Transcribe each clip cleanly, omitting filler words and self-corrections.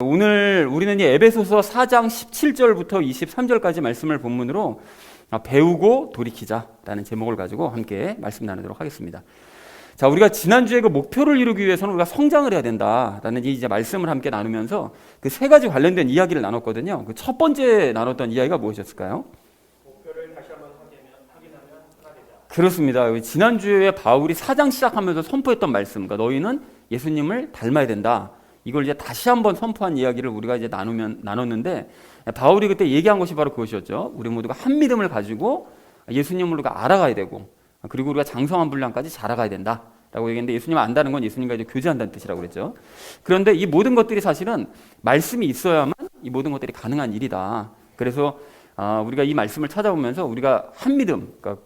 오늘 우리는 이 에베소서 4장 17절부터 23절까지 말씀을 본문으로 배우고 돌이키자라는 제목을 가지고 함께 말씀 나누도록 하겠습니다. 자, 우리가 지난주에 그 목표를 이루기 위해서는 우리가 성장을 해야 된다라는 이제 말씀을 함께 나누면서 그 세 가지 관련된 이야기를 나눴거든요. 그 첫 번째 나눴던 이야기가 무엇이었을까요? 목표를 다시 한번 확인하면 하나 되자. 그렇습니다. 지난주에 바울이 4장 시작하면서 선포했던 말씀, 그러니까 너희는 예수님을 닮아야 된다. 이걸 이제 다시 한번 선포한 이야기를 우리가 이제 나눴는데, 바울이 그때 얘기한 것이 바로 그것이었죠. 우리 모두가 한 믿음을 가지고 예수님을 우리가 알아가야 되고, 그리고 우리가 장성한 분량까지 자라가야 된다라고 얘기했는데, 예수님을 안다는 건 예수님과 이제 교제한다는 뜻이라고 그랬죠. 그런데 이 모든 것들이 사실은 말씀이 있어야만 이 모든 것들이 가능한 일이다. 그래서 우리가 이 말씀을 찾아보면서 우리가 한 믿음, 그러니까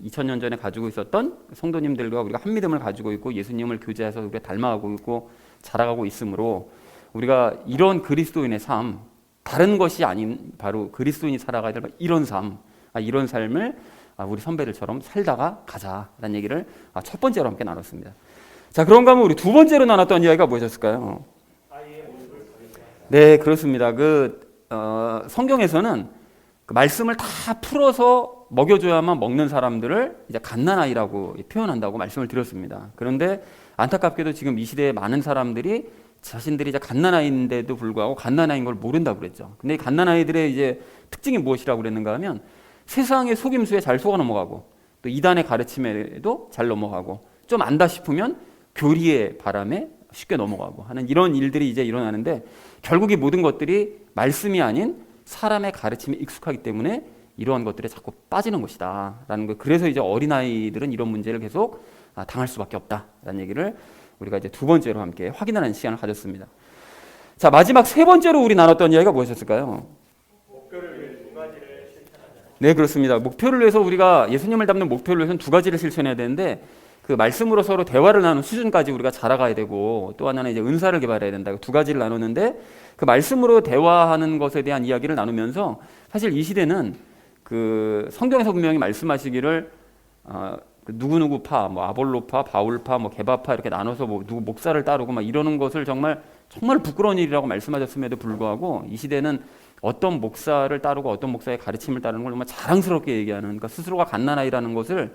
2000년 전에 가지고 있었던 성도님들과 우리가 한 믿음을 가지고 있고 예수님을 교제해서 우리가 닮아가고 있고 자라가고 있으므로 우리가 이런 그리스도인의 삶, 다른 것이 아닌 바로 그리스도인이 살아가야 될 이런 삶, 이런 삶을 우리 선배들처럼 살다가 가자라는 얘기를 첫 번째로 함께 나눴습니다. 자, 그런가 하면 우리 두 번째로 나눴던 이야기가 무엇이었을까요? 네, 그렇습니다. 성경에서는 그 말씀을 다 풀어서 먹여줘야만 먹는 사람들을 이제 갓난아이라고 표현한다고 말씀을 드렸습니다. 그런데 안타깝게도 지금 이 시대에 많은 사람들이 자신들이 이제 갓난아이인데도 불구하고 갓난아이인 걸 모른다고 그랬죠. 근데 이 갓난아이들의 이제 특징이 무엇이라고 그랬는가 하면 세상의 속임수에 잘 속아 넘어가고 또 이단의 가르침에도 잘 넘어가고 좀 안다 싶으면 교리의 바람에 쉽게 넘어가고 하는 이런 일들이 이제 일어나는데, 결국 이 모든 것들이 말씀이 아닌 사람의 가르침에 익숙하기 때문에 이러한 것들에 자꾸 빠지는 것이다 라는 거. 그래서 이제 어린아이들은 이런 문제를 계속 당할 수밖에 없다라는 얘기를 우리가 이제 두 번째로 함께 확인하는 시간을 가졌습니다. 자, 마지막 세 번째로 우리 나눴던 이야기가 무엇이었을까요? 목표를 위해 두 가지를 실천하자. 네, 그렇습니다. 목표를 위해서 우리가 예수님을 닮는 목표를 위해서는 두 가지를 실천해야 되는데, 그 말씀으로 서로 대화를 나누는 수준까지 우리가 자라가야 되고, 또 하나는 이제 은사를 개발해야 된다. 두 가지를 나눴는데, 그 말씀으로 대화하는 것에 대한 이야기를 나누면서 사실 이 시대는 그 성경에서 분명히 말씀하시기를 누구누구파, 뭐 아볼로파, 바울파, 뭐 게바파 이렇게 나눠서 뭐 누구 목사를 따르고 막 이러는 것을 정말 부끄러운 일이라고 말씀하셨음에도 불구하고 이 시대는 어떤 목사를 따르고 어떤 목사의 가르침을 따르는 걸 정말 자랑스럽게 얘기하는, 그러니까 스스로가 갓난아이라는 것을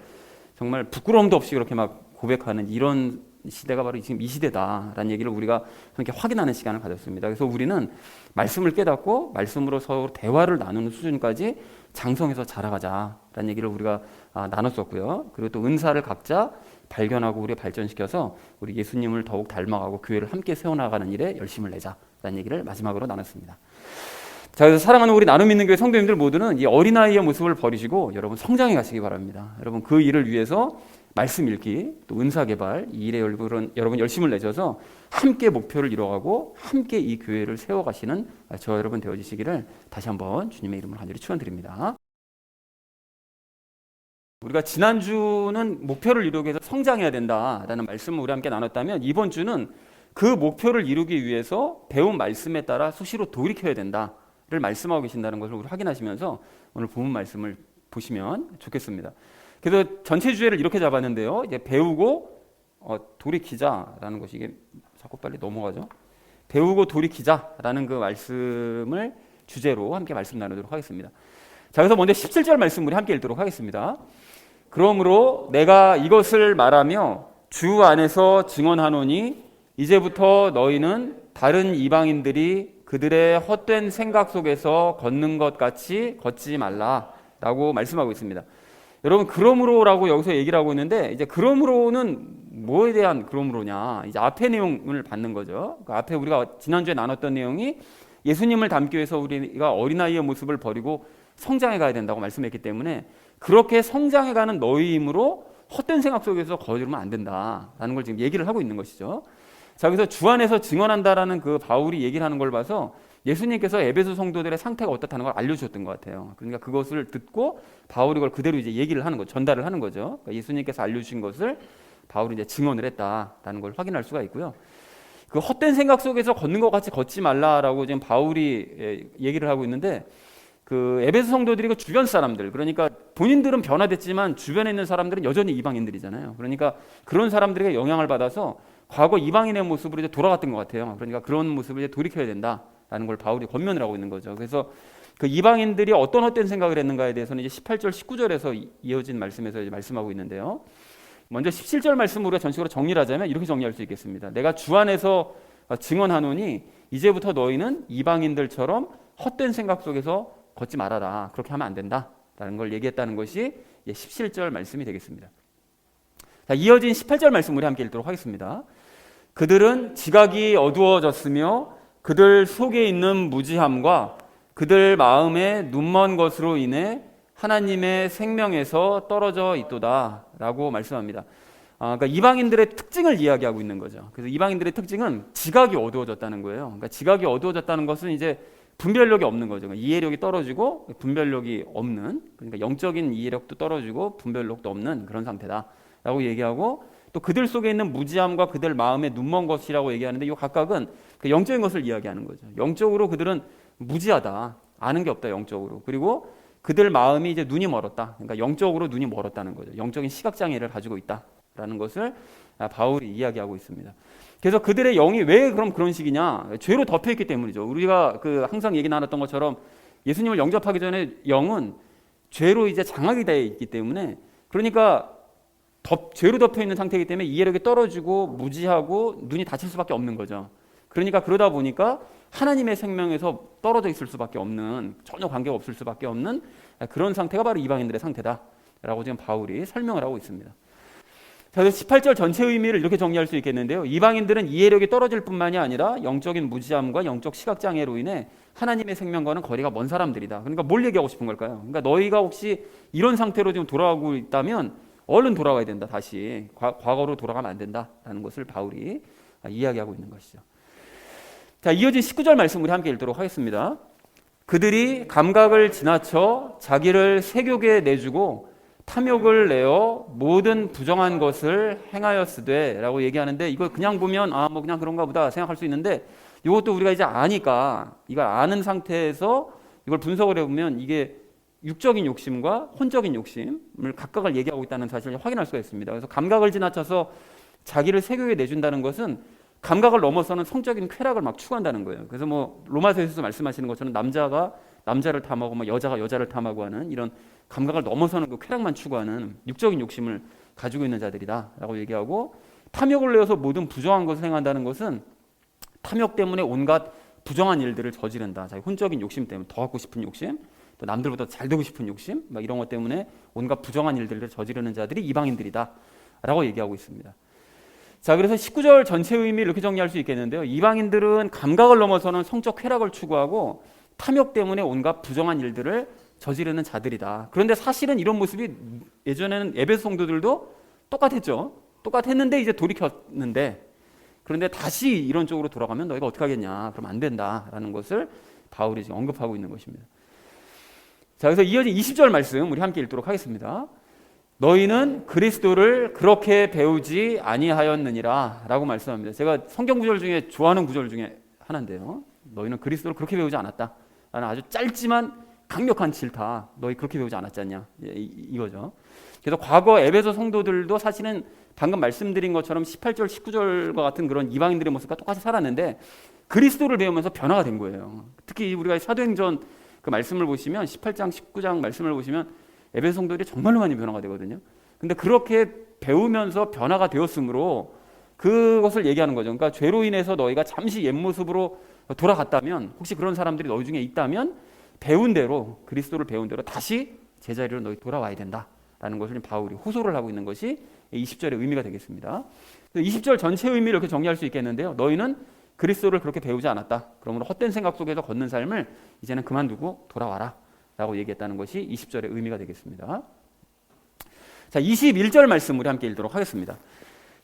정말 부끄러움도 없이 그렇게 막 고백하는 이런 시대가 바로 지금 이 시대다라는 얘기를 우리가 이렇게 확인하는 시간을 가졌습니다. 그래서 우리는 말씀을 깨닫고 말씀으로 서로 대화를 나누는 수준까지 장성해서 자라가자라는 얘기를 우리가 나눴었고요. 그리고 또 은사를 각자 발견하고 우리 발전시켜서 우리 예수님을 더욱 닮아가고 교회를 함께 세워나가는 일에 열심을 내자라는 얘기를 마지막으로 나눴습니다. 자, 그래서 사랑하는 우리 나눔 있는 교회 성도님들 모두는 이 어린아이의 모습을 버리시고 여러분 성장해 가시기 바랍니다. 여러분 그 일을 위해서 말씀 읽기, 또 은사 개발, 이 일에 여러분 열심을 내셔서 함께 목표를 이뤄가고 함께 이 교회를 세워가시는 저 여러분 되어주시기를 다시 한번 주님의 이름으로 간절히 축원드립니다. 우리가 지난주는 목표를 이루기 위해서 성장해야 된다라는 말씀을 우리 함께 나눴다면, 이번 주는 그 목표를 이루기 위해서 배운 말씀에 따라 수시로 돌이켜야 된다를 말씀하고 계신다는 것을 우리 확인하시면서 오늘 본문 말씀을 보시면 좋겠습니다. 그래서 전체 주제를 이렇게 잡았는데요. 이제 배우고 돌이키자라는 것이, 이게 자꾸 빨리 넘어가죠. 배우고 돌이키자라는 그 말씀을 주제로 함께 말씀 나누도록 하겠습니다. 자, 그래서 먼저 17절 말씀 우리 함께 읽도록 하겠습니다. 그러므로 내가 이것을 말하며 주 안에서 증언하노니 이제부터 너희는 다른 이방인들이 그들의 헛된 생각 속에서 걷는 것 같이 걷지 말라라고 말씀하고 있습니다. 여러분, 그러므로라고 여기서 얘기를 하고 있는데, 이제 그러므로는 뭐에 대한 그러므로냐, 이제 앞에 내용을 받는 거죠. 그 앞에 우리가 지난주에 나눴던 내용이 예수님을 닮기 위해서 우리가 어린아이의 모습을 버리고 성장해 가야 된다고 말씀했기 때문에, 그렇게 성장해가는 너희이므로 헛된 생각 속에서 거두면 안 된다라는 걸 지금 얘기를 하고 있는 것이죠. 자, 그래서 주 안에서 증언한다라는 그 바울이 얘기를 하는 걸 봐서 예수님께서 에베소 성도들의 상태가 어떻다는 걸 알려주셨던 것 같아요. 그러니까 그것을 듣고 바울이 그걸 그대로 이제 얘기를 하는 거, 전달을 하는 거죠. 그러니까 예수님께서 알려주신 것을 바울이 이제 증언을 했다라는 걸 확인할 수가 있고요. 그 헛된 생각 속에서 걷는 것 같이 걷지 말라라고 지금 바울이 얘기를 하고 있는데, 그 에베소 성도들이 그 주변 사람들, 그러니까 본인들은 변화됐지만 주변에 있는 사람들은 여전히 이방인들이잖아요. 그러니까 그런 사람들에게 영향을 받아서 과거 이방인의 모습으로 이제 돌아갔던 것 같아요. 그러니까 그런 모습을 이제 돌이켜야 된다라는 걸 바울이 권면을 하고 있는 거죠. 그래서 그 이방인들이 어떤 헛된 생각을 했는가에 대해서는 이제 18절, 19절에서 이어진 말씀에서 이제 말씀하고 있는데요. 먼저 17절 말씀으로 우리가 전식으로 정리를 하자면 이렇게 정리할 수 있겠습니다. 내가 주 안에서 증언하노니 이제부터 너희는 이방인들처럼 헛된 생각 속에서 걷지 말아라. 그렇게 하면 안 된다라는 걸 얘기했다는 것이 17절 말씀이 되겠습니다. 자, 이어진 18절 말씀 우리 함께 읽도록 하겠습니다. 그들은 지각이 어두워졌으며 그들 속에 있는 무지함과 그들 마음에 눈먼 것으로 인해 하나님의 생명에서 떨어져 있도다 라고 말씀합니다. 그러니까 이방인들의 특징을 이야기하고 있는 거죠. 그래서 이방인들의 특징은 지각이 어두워졌다는 거예요. 그러니까 지각이 어두워졌다는 것은 이제 분별력이 없는 거죠. 그러니까 이해력이 떨어지고 분별력이 없는, 그러니까 영적인 이해력도 떨어지고 분별력도 없는 그런 상태다라고 얘기하고, 또 그들 속에 있는 무지함과 그들 마음에 눈먼 것이라고 얘기하는데, 이 각각은 그 영적인 것을 이야기하는 거죠. 영적으로 그들은 무지하다, 아는 게 없다 영적으로. 그리고 그들 마음이 이제 눈이 멀었다. 그러니까 영적으로 눈이 멀었다는 거죠. 영적인 시각 장애를 가지고 있다라는 것을 바울이 이야기하고 있습니다. 그래서 그들의 영이 왜 그럼 그런 식이냐? 죄로 덮여 있기 때문이죠. 우리가 그 항상 얘기 나눴던 것처럼 예수님을 영접하기 전에 영은 죄로 이제 장악이 되어 있기 때문에, 그러니까 죄로 덮여 있는 상태이기 때문에 이해력이 떨어지고 무지하고 눈이 닫힐 수밖에 없는 거죠. 그러니까 그러다 보니까 하나님의 생명에서 떨어져 있을 수밖에 없는, 전혀 관계가 없을 수밖에 없는 그런 상태가 바로 이방인들의 상태다라고 지금 바울이 설명을 하고 있습니다. 자, 그래서 18절 전체 의미를 이렇게 정리할 수 있겠는데요. 이방인들은 이해력이 떨어질 뿐만이 아니라 영적인 무지함과 영적 시각장애로 인해 하나님의 생명과는 거리가 먼 사람들이다. 그러니까 뭘 얘기하고 싶은 걸까요? 그러니까 너희가 혹시 이런 상태로 지금 돌아가고 있다면 얼른 돌아와야 된다. 다시 과거로 돌아가면 안 된다라는 것을 바울이 이야기하고 있는 것이죠. 자, 이어진 19절 말씀 우리 함께 읽도록 하겠습니다. 그들이 감각을 지나쳐 자기를 세욕에 내주고 탐욕을 내어 모든 부정한 것을 행하였으되 라고 얘기하는데, 이걸 그냥 보면 뭐 그냥 그런가 보다 생각할 수 있는데, 이것도 우리가 이제 아니까, 이걸 아는 상태에서 이걸 분석을 해보면 이게 육적인 욕심과 혼적인 욕심을 각각을 얘기하고 있다는 사실을 확인할 수가 있습니다. 그래서 감각을 지나쳐서 자기를 세욕에 내준다는 것은 감각을 넘어서는 성적인 쾌락을 막 추구한다는 거예요. 그래서 뭐 로마서에서 말씀하시는 것처럼 남자가 남자를 탐하고 뭐 여자가 여자를 탐하고 하는 이런 감각을 넘어서는 그 쾌락만 추구하는 육적인 욕심을 가지고 있는 자들이다라고 얘기하고, 탐욕을 내어서 모든 부정한 것을 행한다는 것은 탐욕 때문에 온갖 부정한 일들을 저지른다. 자기 혼적인 욕심 때문에, 더 갖고 싶은 욕심, 또 남들보다 잘 되고 싶은 욕심, 막 이런 것 때문에 온갖 부정한 일들을 저지르는 자들이 이방인들이다라고 얘기하고 있습니다. 자, 그래서 19절 전체 의미를 이렇게 정리할 수 있겠는데요. 이방인들은 감각을 넘어서는 성적 쾌락을 추구하고 탐욕 때문에 온갖 부정한 일들을 저지르는 자들이다. 그런데 사실은 이런 모습이 예전에는 에베소 성도들도 똑같았죠. 똑같았는데 이제 돌이켰는데, 그런데 다시 이런 쪽으로 돌아가면 너희가 어떻게 하겠냐? 그럼 안 된다라는 것을 바울이 지금 언급하고 있는 것입니다. 자, 그래서 이어진 20절 말씀 우리 함께 읽도록 하겠습니다. 너희는 그리스도를 그렇게 배우지 아니하였느니라 라고 말씀합니다. 제가 성경 구절 중에 좋아하는 구절 중에 하나인데요. 너희는 그리스도를 그렇게 배우지 않았다 라는 아주 짧지만 강력한 질타. 너희 그렇게 배우지 않았지 않냐, 이거죠. 그래서 과거 에베소 성도들도 사실은 방금 말씀드린 것처럼 18절 19절과 같은 그런 이방인들의 모습과 똑같이 살았는데 그리스도를 배우면서 변화가 된 거예요. 특히 우리가 사도행전 그 말씀을 보시면 18장 19장 말씀을 보시면 에베소 성도들이 정말로 많이 변화가 되거든요. 근데 그렇게 배우면서 변화가 되었으므로 그것을 얘기하는 거죠. 그러니까 죄로 인해서 너희가 잠시 옛 모습으로 돌아갔다면, 혹시 그런 사람들이 너희 중에 있다면 배운 대로, 그리스도를 배운 대로 다시 제자리로 너희 돌아와야 된다라는 것을 바울이 호소를 하고 있는 것이 20절의 의미가 되겠습니다. 20절 전체 의미를 이렇게 정리할 수 있겠는데요. 너희는 그리스도를 그렇게 배우지 않았다. 그러므로 헛된 생각 속에서 걷는 삶을 이제는 그만두고 돌아와라 라고 얘기했다는 것이 20절의 의미가 되겠습니다. 자, 21절 말씀 우리 함께 읽도록 하겠습니다.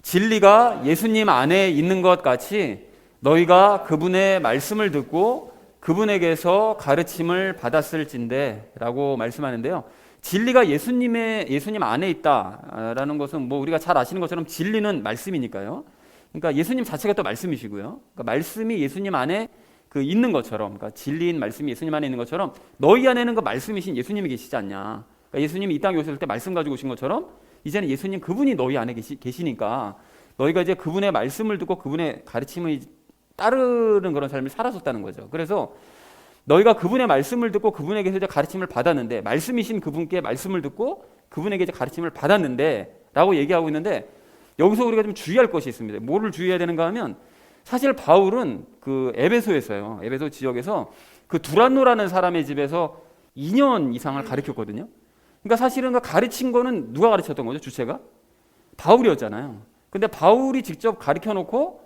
진리가 예수님 안에 있는 것 같이 너희가 그분의 말씀을 듣고 그분에게서 가르침을 받았을진데 라고 말씀하는데요. 진리가 예수님 안에 있다라는 것은 뭐 우리가 잘 아시는 것처럼 진리는 말씀이니까요. 그러니까 예수님 자체가 또 말씀이시고요. 그러니까 말씀이 예수님 안에 그 있는 것처럼, 그러니까 진리인 말씀이 예수님 안에 있는 것처럼 너희 안에는 그 말씀이신 예수님이 계시지 않냐. 그러니까 예수님이 이 땅에 오셨을 때 말씀 가지고 오신 것처럼 이제는 예수님 그분이 너희 안에 계시니까 너희가 이제 그분의 말씀을 듣고 그분의 가르침을 따르는 그런 삶을 살았었다는 거죠. 그래서 너희가 그분의 말씀을 듣고 그분에게서 이제 가르침을 받았는데, 말씀이신 그분께 말씀을 듣고 그분에게 이제 가르침을 받았는데라고 얘기하고 있는데, 여기서 우리가 좀 주의할 것이 있습니다. 뭐를 주의해야 되는가 하면, 사실 바울은 그 에베소에서요, 에베소 지역에서 그 두란노라는 사람의 집에서 2년 이상을 가르쳤거든요. 그러니까 사실은 그 가르친 거는 누가 가르쳤던 거죠? 주체가 바울이었잖아요. 근데 바울이 직접 가르쳐 놓고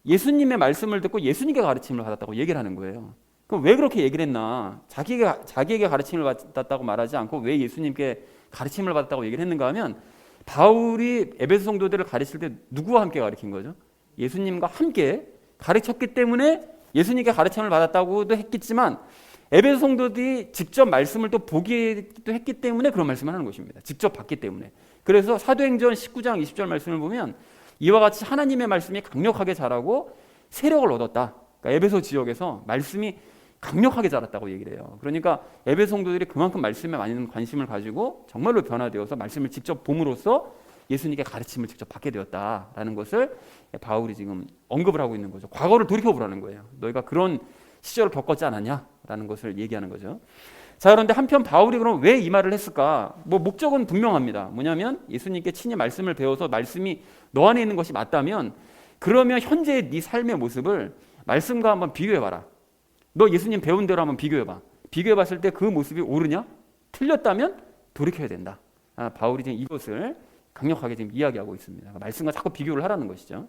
예수님의 말씀을 듣고 예수님께 가르침을 받았다고 얘기를 하는 거예요. 그럼 왜 그렇게 얘기를 했나? 자기에게 가르침을 받았다고 말하지 않고 왜 예수님께 가르침을 받았다고 얘기를 했는가 하면, 바울이 에베소 성도들을 가르칠 때 누구와 함께 가르친 거죠? 예수님과 함께 가르쳤기 때문에 예수님께 가르침을 받았다고도 했겠지만, 에베소 성도들이 직접 말씀을 또 보기도 했기 때문에 그런 말씀을 하는 것입니다. 직접 봤기 때문에. 그래서 사도행전 19장 20절 말씀을 보면 이와 같이 하나님의 말씀이 강력하게 자라고 세력을 얻었다. 그러니까 에베소 지역에서 말씀이 강력하게 자랐다고 얘기를 해요. 그러니까 에베소 성도들이 그만큼 말씀에 많은 관심을 가지고 정말로 변화되어서 말씀을 직접 봄으로써 예수님께 가르침을 직접 받게 되었다라는 것을 바울이 지금 언급을 하고 있는 거죠. 과거를 돌이켜보라는 거예요. 너희가 그런 시절을 겪었지 않았냐라는 것을 얘기하는 거죠. 자, 그런데 한편 바울이 그럼 왜 이 말을 했을까? 뭐 목적은 분명합니다. 뭐냐면 예수님께 친히 말씀을 배워서 말씀이 너 안에 있는 것이 맞다면, 그러면 현재의 네 삶의 모습을 말씀과 한번 비교해봐라. 너 예수님 배운 대로 한번 비교해봐. 비교해봤을 때 그 모습이 옳으냐? 틀렸다면 돌이켜야 된다. 바울이 지금 이것을 강력하게 지금 이야기하고 있습니다. 말씀과 자꾸 비교를 하라는 것이죠.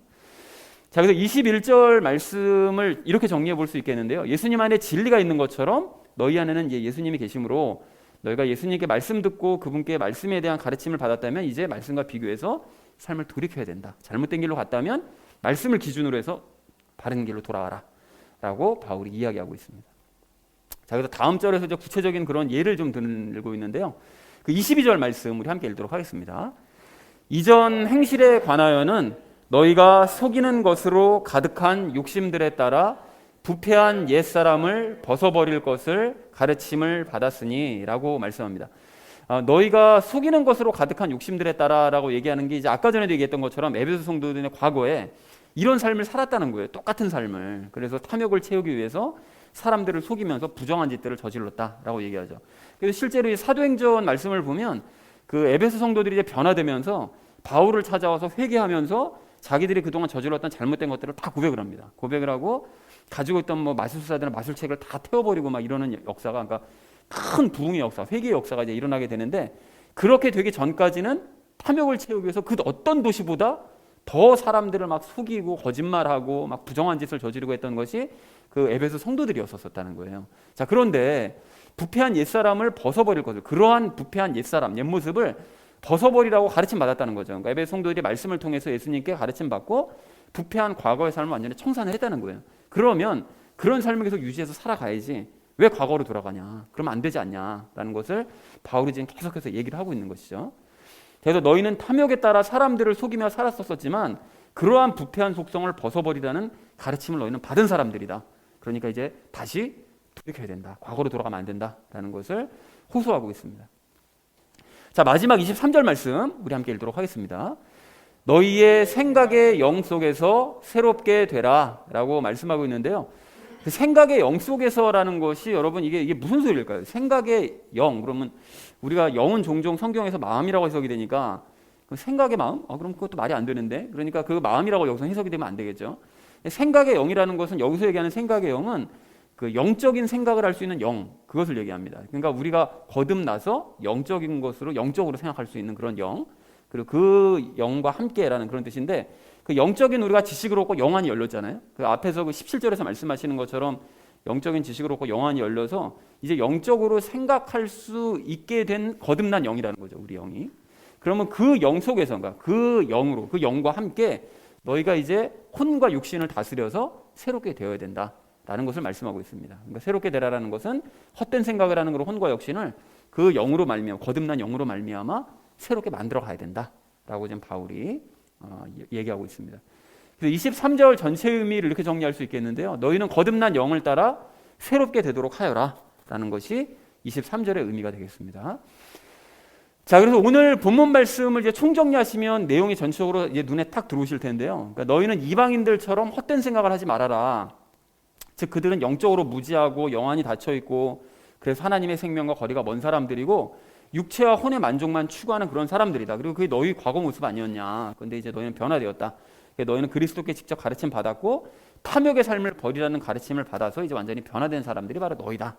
자, 그래서 21절 말씀을 이렇게 정리해 볼 수 있겠는데요. 예수님 안에 진리가 있는 것처럼 너희 안에는 이제 예수님이 계심으로, 너희가 예수님께 말씀 듣고 그분께 말씀에 대한 가르침을 받았다면 이제 말씀과 비교해서 삶을 돌이켜야 된다. 잘못된 길로 갔다면 말씀을 기준으로 해서 바른 길로 돌아와라 라고 바울이 이야기하고 있습니다. 자, 그래서 다음 절에서 이제 구체적인 그런 예를 좀 들고 있는데요. 그 22절 말씀 우리 함께 읽도록 하겠습니다. 이전 행실에 관하여는 너희가 속이는 것으로 가득한 욕심들에 따라 부패한 옛사람을 벗어버릴 것을 가르침을 받았으니 라고 말씀합니다. 너희가 속이는 것으로 가득한 욕심들에 따라 라고 얘기하는 게, 이제 아까 전에도 얘기했던 것처럼 에베소 성도들의 과거에 이런 삶을 살았다는 거예요. 똑같은 삶을. 그래서 탐욕을 채우기 위해서 사람들을 속이면서 부정한 짓들을 저질렀다라고 얘기하죠. 그래서 실제로 이 사도행전 말씀을 보면 그 에베소 성도들이 이제 변화되면서 바울을 찾아와서 회개하면서 자기들이 그동안 저질렀던 잘못된 것들을 다 고백을 합니다. 고백을 하고 가지고 있던 뭐 마술사들은 마술책을 다 태워버리고 막 이러는 역사가, 그러니까 큰 부흥의 역사, 회개의 역사가 이제 일어나게 되는데, 그렇게 되기 전까지는 탐욕을 채우기 위해서 그 어떤 도시보다 더 사람들을 막 속이고 거짓말하고 막 부정한 짓을 저지르고 했던 것이 그 에베소 성도들이었었다는 거예요. 자, 그런데 부패한 옛사람을 벗어버릴 것을, 그러한 부패한 옛사람, 옛모습을 벗어버리라고 가르침 받았다는 거죠. 그러니까 에베소 성도들이 말씀을 통해서 예수님께 가르침 받고 부패한 과거의 삶을 완전히 청산을 했다는 거예요. 그러면 그런 삶을 계속 유지해서 살아가야지 왜 과거로 돌아가냐, 그러면 안 되지 않냐라는 것을 바울이 지금 계속해서 얘기를 하고 있는 것이죠. 그래서 너희는 탐욕에 따라 사람들을 속이며 살았었지만 그러한 부패한 속성을 벗어버리라는 가르침을 너희는 받은 사람들이다. 그러니까 이제 다시 돌이켜야 된다. 과거로 돌아가면 안 된다라는 것을 호소하고 있습니다. 자, 마지막 23절 말씀 우리 함께 읽도록 하겠습니다. 너희의 생각의 영 속에서 새롭게 되라 라고 말씀하고 있는데요. 그 생각의 영 속에서라는 것이, 여러분 이게 무슨 소리일까요? 생각의 영, 그러면 우리가 영은 종종 성경에서 마음이라고 해석이 되니까 그 생각의 마음? 그럼 그것도 말이 안 되는데, 그러니까 그 마음이라고 여기서 해석이 되면 안 되겠죠. 생각의 영이라는 것은, 여기서 얘기하는 생각의 영은 그 영적인 생각을 할 수 있는 영, 그것을 얘기합니다. 그러니까 우리가 거듭나서 영적인 것으로, 영적으로 생각할 수 있는 그런 영, 그리고 그 영과 함께라는 그런 뜻인데, 그 영적인 우리가 지식을 얻고 영안이 열렸잖아요. 그 앞에서 그 17절에서 말씀하시는 것처럼 영적인 지식을 얻고 영안이 열려서 이제 영적으로 생각할 수 있게 된 거듭난 영이라는 거죠, 우리 영이. 그러면 그 영 속에서, 그러니까 그 영으로, 그 영과 함께 너희가 이제 혼과 육신을 다스려서 새롭게 되어야 된다라는 것을 말씀하고 있습니다. 그러니까 새롭게 되라라는 것은 헛된 생각을 하는 거로 혼과 육신을 그 영으로 말미암아, 거듭난 영으로 말미암아 새롭게 만들어 가야 된다라고 지금 바울이 얘기하고 있습니다. 그래서 23절 전체 의미를 이렇게 정리할 수 있겠는데요. 너희는 거듭난 영을 따라 새롭게 되도록 하여라 라는 것이 23절의 의미가 되겠습니다. 자, 그래서 오늘 본문 말씀을 이제 총정리하시면 내용이 전체적으로 이제 눈에 탁 들어오실 텐데요. 그러니까 너희는 이방인들처럼 헛된 생각을 하지 말아라. 즉 그들은 영적으로 무지하고 영안이 닫혀 있고 그래서 하나님의 생명과 거리가 먼 사람들이고 육체와 혼의 만족만 추구하는 그런 사람들이다. 그리고 그게 너희 과거 모습 아니었냐. 그런데 이제 너희는 변화되었다. 너희는 그리스도께 직접 가르침 받았고 탐욕의 삶을 버리라는 가르침을 받아서 이제 완전히 변화된 사람들이 바로 너희다.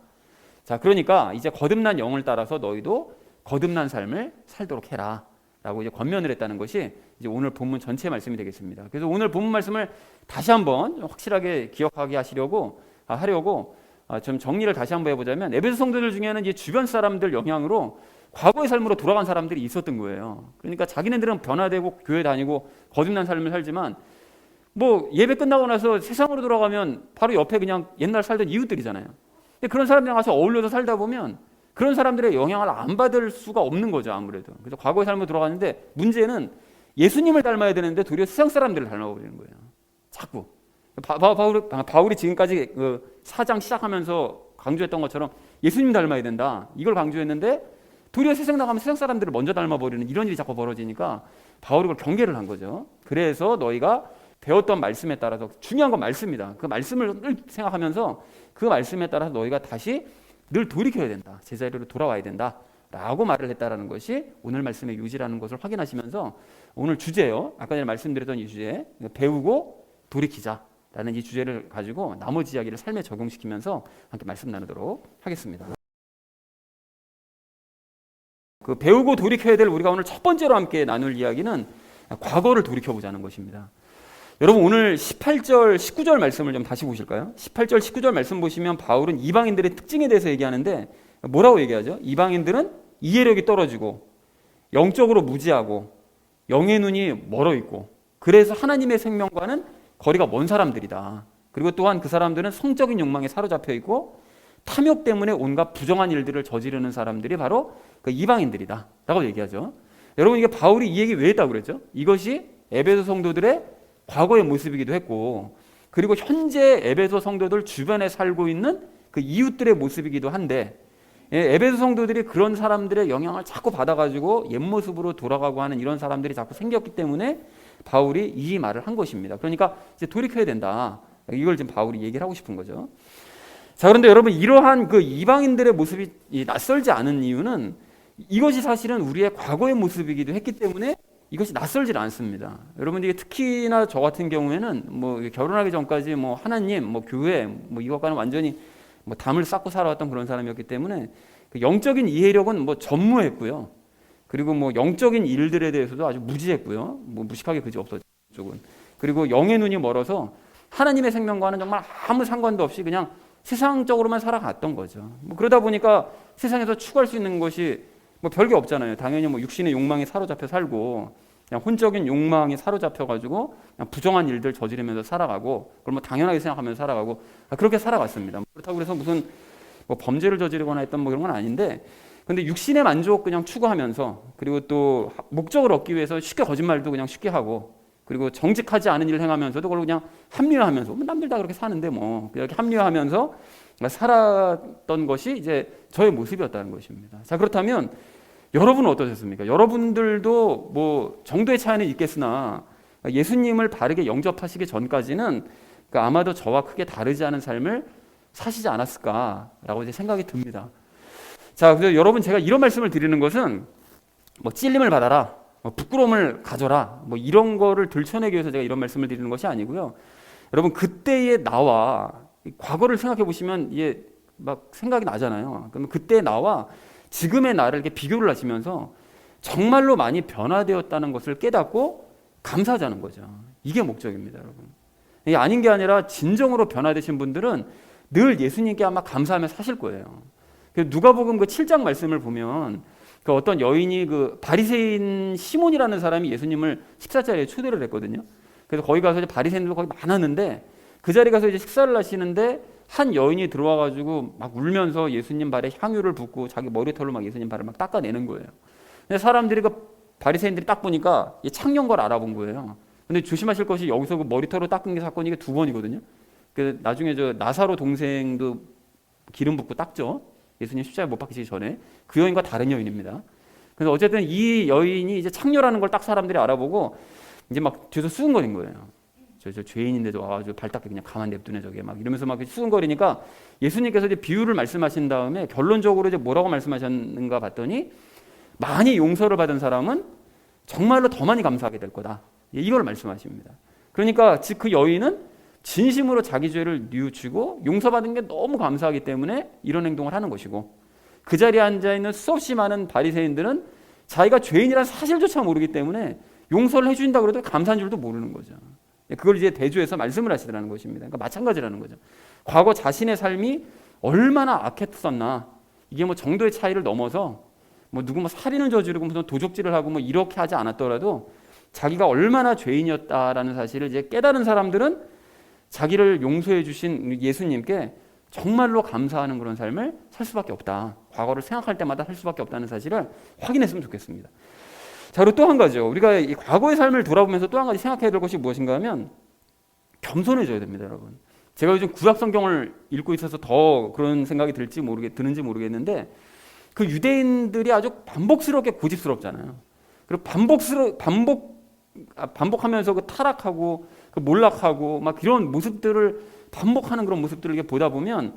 자, 그러니까 이제 거듭난 영을 따라서 너희도 거듭난 삶을 살도록 해라 라고 이제 권면을 했다는 것이 이제 오늘 본문 전체 말씀이 되겠습니다. 그래서 오늘 본문 말씀을 다시 한번 확실하게 기억하게 하려고 좀 정리를 다시 한번 해보자면 에베소 성도들 중에는 이제 주변 사람들 영향으로 과거의 삶으로 돌아간 사람들이 있었던 거예요. 그러니까 자기네들은 변화되고 교회 다니고 거듭난 삶을 살지만 뭐 예배 끝나고 나서 세상으로 돌아가면 바로 옆에 그냥 옛날 살던 이웃들이잖아요. 근데 그런 사람들이랑 가서 어울려서 살다 보면 그런 사람들의 영향을 안 받을 수가 없는 거죠, 아무래도. 그래서 과거의 삶으로 돌아가는데 문제는 예수님을 닮아야 되는데 도리어 세상 사람들을 닮아버리는 거예요. 자꾸. 바울이 지금까지 그 4장 시작하면서 강조했던 것처럼 예수님 닮아야 된다. 이걸 강조했는데 도리어 세상 나가면 세상 사람들을 먼저 닮아버리는 이런 일이 자꾸 벌어지니까 바울이 그걸 경계를 한 거죠. 그래서 너희가 배웠던 말씀에 따라서 중요한 건 말씀입니다. 그 말씀을 늘 생각하면서 그 말씀에 따라서 너희가 다시 늘 돌이켜야 된다. 제자리로 돌아와야 된다. 라고 말을 했다라는 것이 오늘 말씀의 요지라는 것을 확인하시면서 오늘 주제요. 아까 전에 말씀드렸던 이 주제 배우고 돌이키자라는 이 주제를 가지고 나머지 이야기를 삶에 적용시키면서 함께 말씀 나누도록 하겠습니다. 그 배우고 돌이켜야 될 우리가 오늘 첫 번째로 함께 나눌 이야기는 과거를 돌이켜보자는 것입니다. 여러분 오늘 18절, 19절 말씀을 좀 다시 보실까요? 18절, 19절 말씀 보시면 바울은 이방인들의 특징에 대해서 얘기하는데 뭐라고 얘기하죠? 이방인들은 이해력이 떨어지고 영적으로 무지하고 영의 눈이 멀어 있고 그래서 하나님의 생명과는 거리가 먼 사람들이다. 그리고 또한 그 사람들은 성적인 욕망에 사로잡혀 있고 탐욕 때문에 온갖 부정한 일들을 저지르는 사람들이 바로 그 이방인들이다 라고 얘기하죠. 여러분 이게 바울이 이 얘기 왜 했다고 그랬죠? 이것이 에베소 성도들의 과거의 모습이기도 했고 그리고 현재 에베소 성도들 주변에 살고 있는 그 이웃들의 모습이기도 한데 에베소 성도들이 그런 사람들의 영향을 자꾸 받아가지고 옛 모습으로 돌아가고 하는 이런 사람들이 자꾸 생겼기 때문에 바울이 이 말을 한 것입니다. 그러니까 이제 돌이켜야 된다. 이걸 지금 바울이 얘기를 하고 싶은 거죠. 자, 그런데 여러분 이러한 그 이방인들의 모습이 낯설지 않은 이유는 이것이 사실은 우리의 과거의 모습이기도 했기 때문에 이것이 낯설질 않습니다. 여러분 이게 특히나 저 같은 경우에는 뭐 결혼하기 전까지 뭐 하나님, 뭐 교회, 뭐 이것과는 완전히 뭐 담을 쌓고 살아왔던 그런 사람이었기 때문에 그 영적인 이해력은 뭐 전무했고요. 그리고 뭐 영적인 일들에 대해서도 아주 무지했고요. 뭐 무식하게 그지 없었죠. 쪽은. 그리고 영의 눈이 멀어서 하나님의 생명과는 정말 아무 상관도 없이 그냥 세상적으로만 살아갔던 거죠. 뭐 그러다 보니까 세상에서 추구할 수 있는 것이 뭐 별게 없잖아요. 당연히 뭐 육신의 욕망에 사로잡혀 살고 그냥 혼적인 욕망에 사로잡혀 가지고 그냥 부정한 일들 저지르면서 살아가고 그걸 뭐 당연하게 생각하면서 살아가고 그렇게 살아갔습니다. 그렇다고 그래서 무슨 뭐 범죄를 저지르거나 했던 뭐 그런 건 아닌데 근데 육신의 만족 그냥 추구하면서 그리고 또 목적을 얻기 위해서 쉽게 거짓말도 그냥 쉽게 하고 그리고 정직하지 않은 일을 행하면서도 그걸 그냥 합리화하면서 뭐 남들 다 그렇게 사는데 뭐 이렇게 합리화하면서 살았던 것이 이제 저의 모습이었다는 것입니다. 자, 그렇다면 여러분은 어떠셨습니까? 여러분들도 뭐 정도의 차이는 있겠으나 예수님을 바르게 영접하시기 전까지는 아마도 저와 크게 다르지 않은 삶을 사시지 않았을까라고 이제 생각이 듭니다. 자, 그래서 여러분 제가 이런 말씀을 드리는 것은 뭐 찔림을 받아라, 뭐 부끄러움을 가져라, 뭐 이런 거를 들춰내기 위해서 제가 이런 말씀을 드리는 것이 아니고요. 여러분 그때의 나와 과거를 생각해 보시면 이게 막 생각이 나잖아요. 그러면 그때의 나와 지금의 나를 이렇게 비교를 하시면서 정말로 많이 변화되었다는 것을 깨닫고 감사하자는 거죠. 이게 목적입니다, 여러분. 이게 아닌 게 아니라 진정으로 변화되신 분들은 늘 예수님께 아마 감사하며 사실 거예요. 누가복음 그 7장 말씀을 보면 그 어떤 여인이 그 바리새인 시몬이라는 사람이 예수님을 식사 자리에 초대를 했거든요. 그래서 거기 가서 이제 바리새인들도 거기 많았는데 그 자리 가서 이제 식사를 하시는데 한 여인이 들어와 가지고 막 울면서 예수님 발에 향유를 붓고 자기 머리털로 막 예수님 발을 막 닦아내는 거예요. 근데 사람들이 그 바리새인들이 딱 보니까 이 창녀인 걸 알아본 거예요. 근데 조심하실 것이 여기서 그 머리털로 닦은 게 사건이 이게 2번이거든요. 그 나중에 저 나사로 동생도 기름 붓고 닦죠. 예수님 십자가에 못 박히시기 전에 그 여인과 다른 여인입니다. 그래서 어쨌든 이 여인이 이제 창녀라는 걸 딱 사람들이 알아보고 이제 막 뒤에서 수근거린 거예요. 저 죄인인데도 와가지고 발 닦게 그냥 가만 냅두네 저게 막 이러면서 막 수근거리니까 예수님께서 이제 비유를 말씀하신 다음에 결론적으로 이제 뭐라고 말씀하셨는가 봤더니 많이 용서를 받은 사람은 정말로 더 많이 감사하게 될 거다. 이걸 말씀하십니다. 그러니까 즉 그 여인은 진심으로 자기 죄를 뉘우치고 용서받은 게 너무 감사하기 때문에 이런 행동을 하는 것이고 그 자리에 앉아있는 수없이 많은 바리새인들은 자기가 죄인이라는 사실조차 모르기 때문에 용서를 해주신다 그래도 감사한 줄도 모르는 거죠. 그걸 이제 대조해서 말씀을 하시더라는 것입니다. 그러니까 마찬가지라는 거죠. 과거 자신의 삶이 얼마나 악했었나 이게 뭐 정도의 차이를 넘어서 뭐 누구 뭐 살인을 저지르고 무슨 도적질을 하고 뭐 이렇게 하지 않았더라도 자기가 얼마나 죄인이었다라는 사실을 이제 깨달은 사람들은 자기를 용서해 주신 예수님께 정말로 감사하는 그런 삶을 살 수밖에 없다. 과거를 생각할 때마다 살 수밖에 없다는 사실을 확인했으면 좋겠습니다. 자, 그리고 또 한 가지요. 우리가 이 과거의 삶을 돌아보면서 또 한 가지 생각해야 될 것이 무엇인가 하면 겸손해져야 됩니다, 여러분. 제가 요즘 구약 성경을 읽고 있어서 더 그런 생각이 드는지 모르겠는데 그 유대인들이 아주 반복스럽게 고집스럽잖아요. 그리고 반복하면서 그 타락하고 그 몰락하고 막 이런 모습들을 반복하는 그런 모습들을 이렇게 보다 보면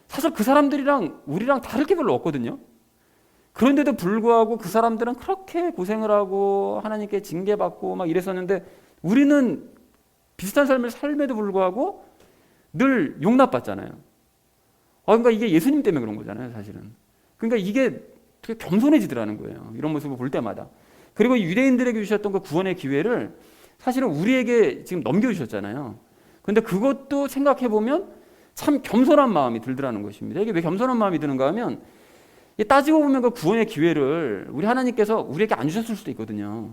사실 그 사람들이랑 우리랑 다를 게 별로 없거든요. 그런데도 불구하고 그 사람들은 그렇게 고생을 하고 하나님께 징계받고 막 이랬었는데 우리는 비슷한 삶을 삶에도 불구하고 늘 용납받잖아요. 그러니까 이게 예수님 때문에 그런 거잖아요, 사실은. 그러니까 이게 되게 겸손해지더라는 거예요. 이런 모습을 볼 때마다. 그리고 유대인들에게 주셨던 그 구원의 기회를 사실은 우리에게 지금 넘겨주셨잖아요. 그런데 그것도 생각해보면 참 겸손한 마음이 들더라는 것입니다. 이게 왜 겸손한 마음이 드는가 하면 따지고 보면 그 구원의 기회를 우리 하나님께서 우리에게 안 주셨을 수도 있거든요.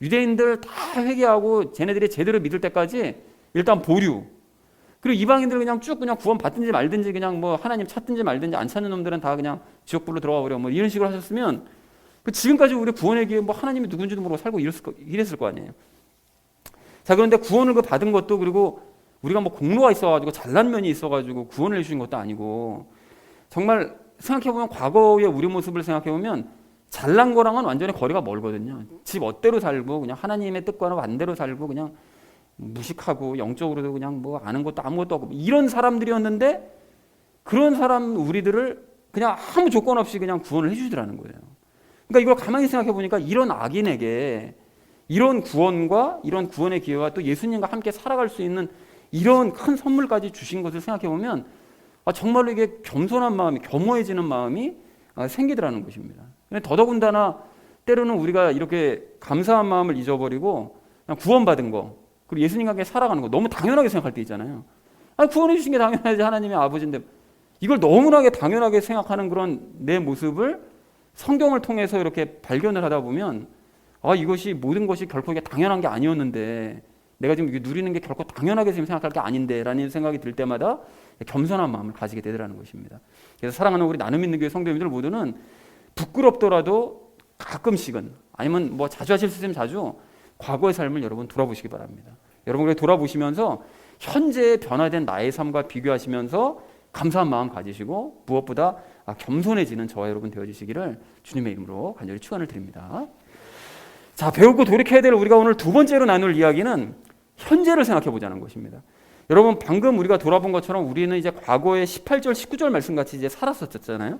유대인들 다 회개하고 쟤네들이 제대로 믿을 때까지 일단 보류. 그리고 이방인들 그냥 쭉 그냥 구원 받든지 말든지 그냥 뭐 하나님 찾든지 말든지 안 찾는 놈들은 다 그냥 지옥불로 들어가 버려 뭐 이런 식으로 하셨으면 그 지금까지 우리 구원의 기회 뭐 하나님이 누군지도 모르고 살고 이랬을 거 아니에요. 자, 그런데 구원을 그 받은 것도 그리고 우리가 뭐 공로가 있어가지고 잘난 면이 있어가지고 구원을 해주신 것도 아니고 정말 생각해보면 과거의 우리 모습을 생각해보면 잘난 거랑은 완전히 거리가 멀거든요. 집 멋대로 살고 그냥 하나님의 뜻과는 반대로 살고 그냥 무식하고 영적으로도 그냥 뭐 아는 것도 아무것도 없고 이런 사람들이었는데 그런 사람 우리들을 그냥 아무 조건 없이 그냥 구원을 해주더라는 거예요. 그러니까 이걸 가만히 생각해 보니까 이런 악인에게 이런 구원과 이런 구원의 기회와 또 예수님과 함께 살아갈 수 있는 이런 큰 선물까지 주신 것을 생각해 보면 정말로 이게 겸손한 마음이 겸허해지는 마음이 생기더라는 것입니다. 더더군다나 때로는 우리가 이렇게 감사한 마음을 잊어버리고 그냥 구원받은 거 그리고 예수님과 함께 살아가는 거 너무 당연하게 생각할 때 있잖아요. 구원해 주신 게 당연하지 하나님의 아버지인데 이걸 너무나게 당연하게 생각하는 그런 내 모습을 성경을 통해서 이렇게 발견을 하다 보면 이것이 모든 것이 결코 이게 당연한 게 아니었는데 내가 지금 이게 누리는 게 결코 당연하게 지금 생각할 게 아닌데 라는 생각이 들 때마다 겸손한 마음을 가지게 되더라는 것입니다. 그래서 사랑하는 우리 나눔 있는 교회 성도님들 모두는 부끄럽더라도 가끔씩은 아니면 뭐 자주 하실 수 있으면 자주 과거의 삶을 여러분 돌아보시기 바랍니다. 여러분 돌아보시면서 현재의 변화된 나의 삶과 비교하시면서 감사한 마음 가지시고 무엇보다 겸손해지는 저와 여러분 되어주시기를 주님의 이름으로 간절히 축원을 드립니다. 자, 배우고 돌이켜야 될 우리가 오늘 두 번째로 나눌 이야기는 현재를 생각해 보자는 것입니다. 여러분 방금 우리가 돌아본 것처럼 우리는 이제 과거의 18절 19절 말씀같이 이제 살았었잖아요.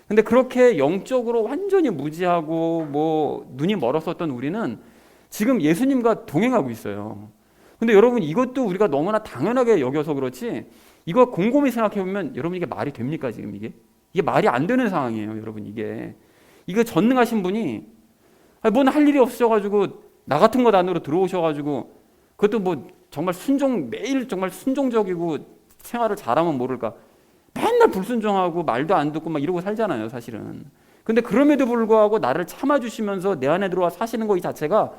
근데 그렇게 영적으로 완전히 무지하고 뭐 눈이 멀었었던 우리는 지금 예수님과 동행하고 있어요. 근데 여러분 이것도 우리가 너무나 당연하게 여겨서 그렇지 이거 곰곰이 생각해 보면 여러분 이게 말이 됩니까 지금 이게 말이 안 되는 상황이에요. 여러분 이거 전능하신 분이 뭔 할 일이 없으셔가지고 나 같은 것 안으로 들어오셔가지고 그것도 뭐 정말 매일 정말 순종적이고 생활을 잘하면 모를까 맨날 불순종하고 말도 안 듣고 막 이러고 살잖아요 사실은. 근데 그럼에도 불구하고 나를 참아주시면서 내 안에 들어와 사시는 거 이 자체가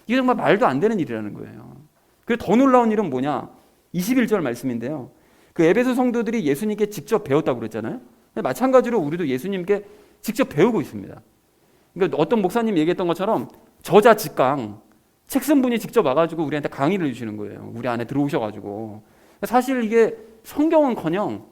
이게 정말 말도 안 되는 일이라는 거예요. 그리고 더 놀라운 일은 뭐냐 21절 말씀인데요. 그 에베소 성도들이 예수님께 직접 배웠다고 그랬잖아요. 마찬가지로 우리도 예수님께 직접 배우고 있습니다. 그러니까 어떤 목사님 얘기했던 것처럼 저자 직강 책 쓴 분이 직접 와가지고 우리한테 강의를 해주시는 거예요. 우리 안에 들어오셔가지고. 사실 이게 성경은커녕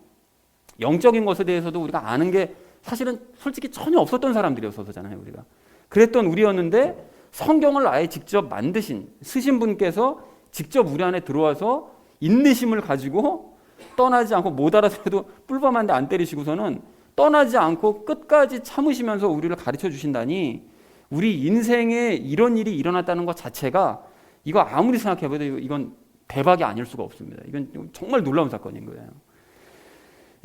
영적인 것에 대해서도 우리가 아는 게 사실은 솔직히 전혀 없었던 사람들이었어서잖아요. 우리가. 그랬던 우리였는데 성경을 아예 직접 만드신 쓰신 분께서 직접 우리 안에 들어와서 인내심을 가지고 떠나지 않고 못 알아들어도 뿔밤한데 안 때리시고서는 떠나지 않고 끝까지 참으시면서 우리를 가르쳐 주신다니, 우리 인생에 이런 일이 일어났다는 것 자체가 이거 아무리 생각해봐도 이건 대박이 아닐 수가 없습니다. 이건 정말 놀라운 사건인 거예요.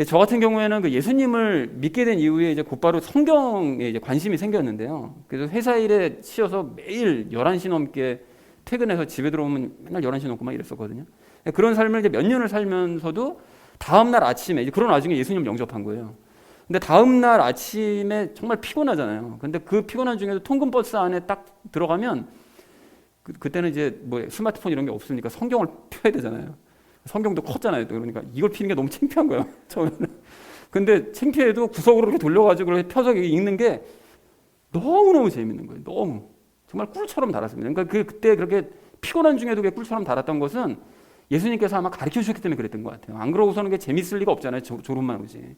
저 같은 경우에는 그 예수님을 믿게 된 이후에 이제 곧바로 성경에 이제 관심이 생겼는데요. 그래서 회사 일에 치여서 매일 11시 넘게 퇴근해서 집에 들어오면 맨날 11시 넘고 막 이랬었거든요. 그런 삶을 이제 몇 년을 살면서도 다음날 아침에, 이제 그런 와중에 예수님 영접한 거예요. 근데 다음날 아침에 정말 피곤하잖아요. 근데 그 피곤한 중에도 통근버스 안에 딱 들어가면 그때는 이제 뭐 스마트폰 이런 게 없으니까 성경을 펴야 되잖아요. 성경도 컸잖아요. 그러니까 이걸 피는 게 너무 창피한 거예요. 처음에는. 근데 창피해도 구석으로 이렇게 돌려가지고 이렇게 펴서 읽는 게 너무너무 재밌는 거예요. 너무. 정말 꿀처럼 달았습니다. 그러니까 그때 그렇게 피곤한 중에도 꿀처럼 달았던 것은 예수님께서 아마 가르쳐 주셨기 때문에 그랬던 것 같아요. 안 그러고서는 그게 재밌을 리가 없잖아요. 졸업만 오지.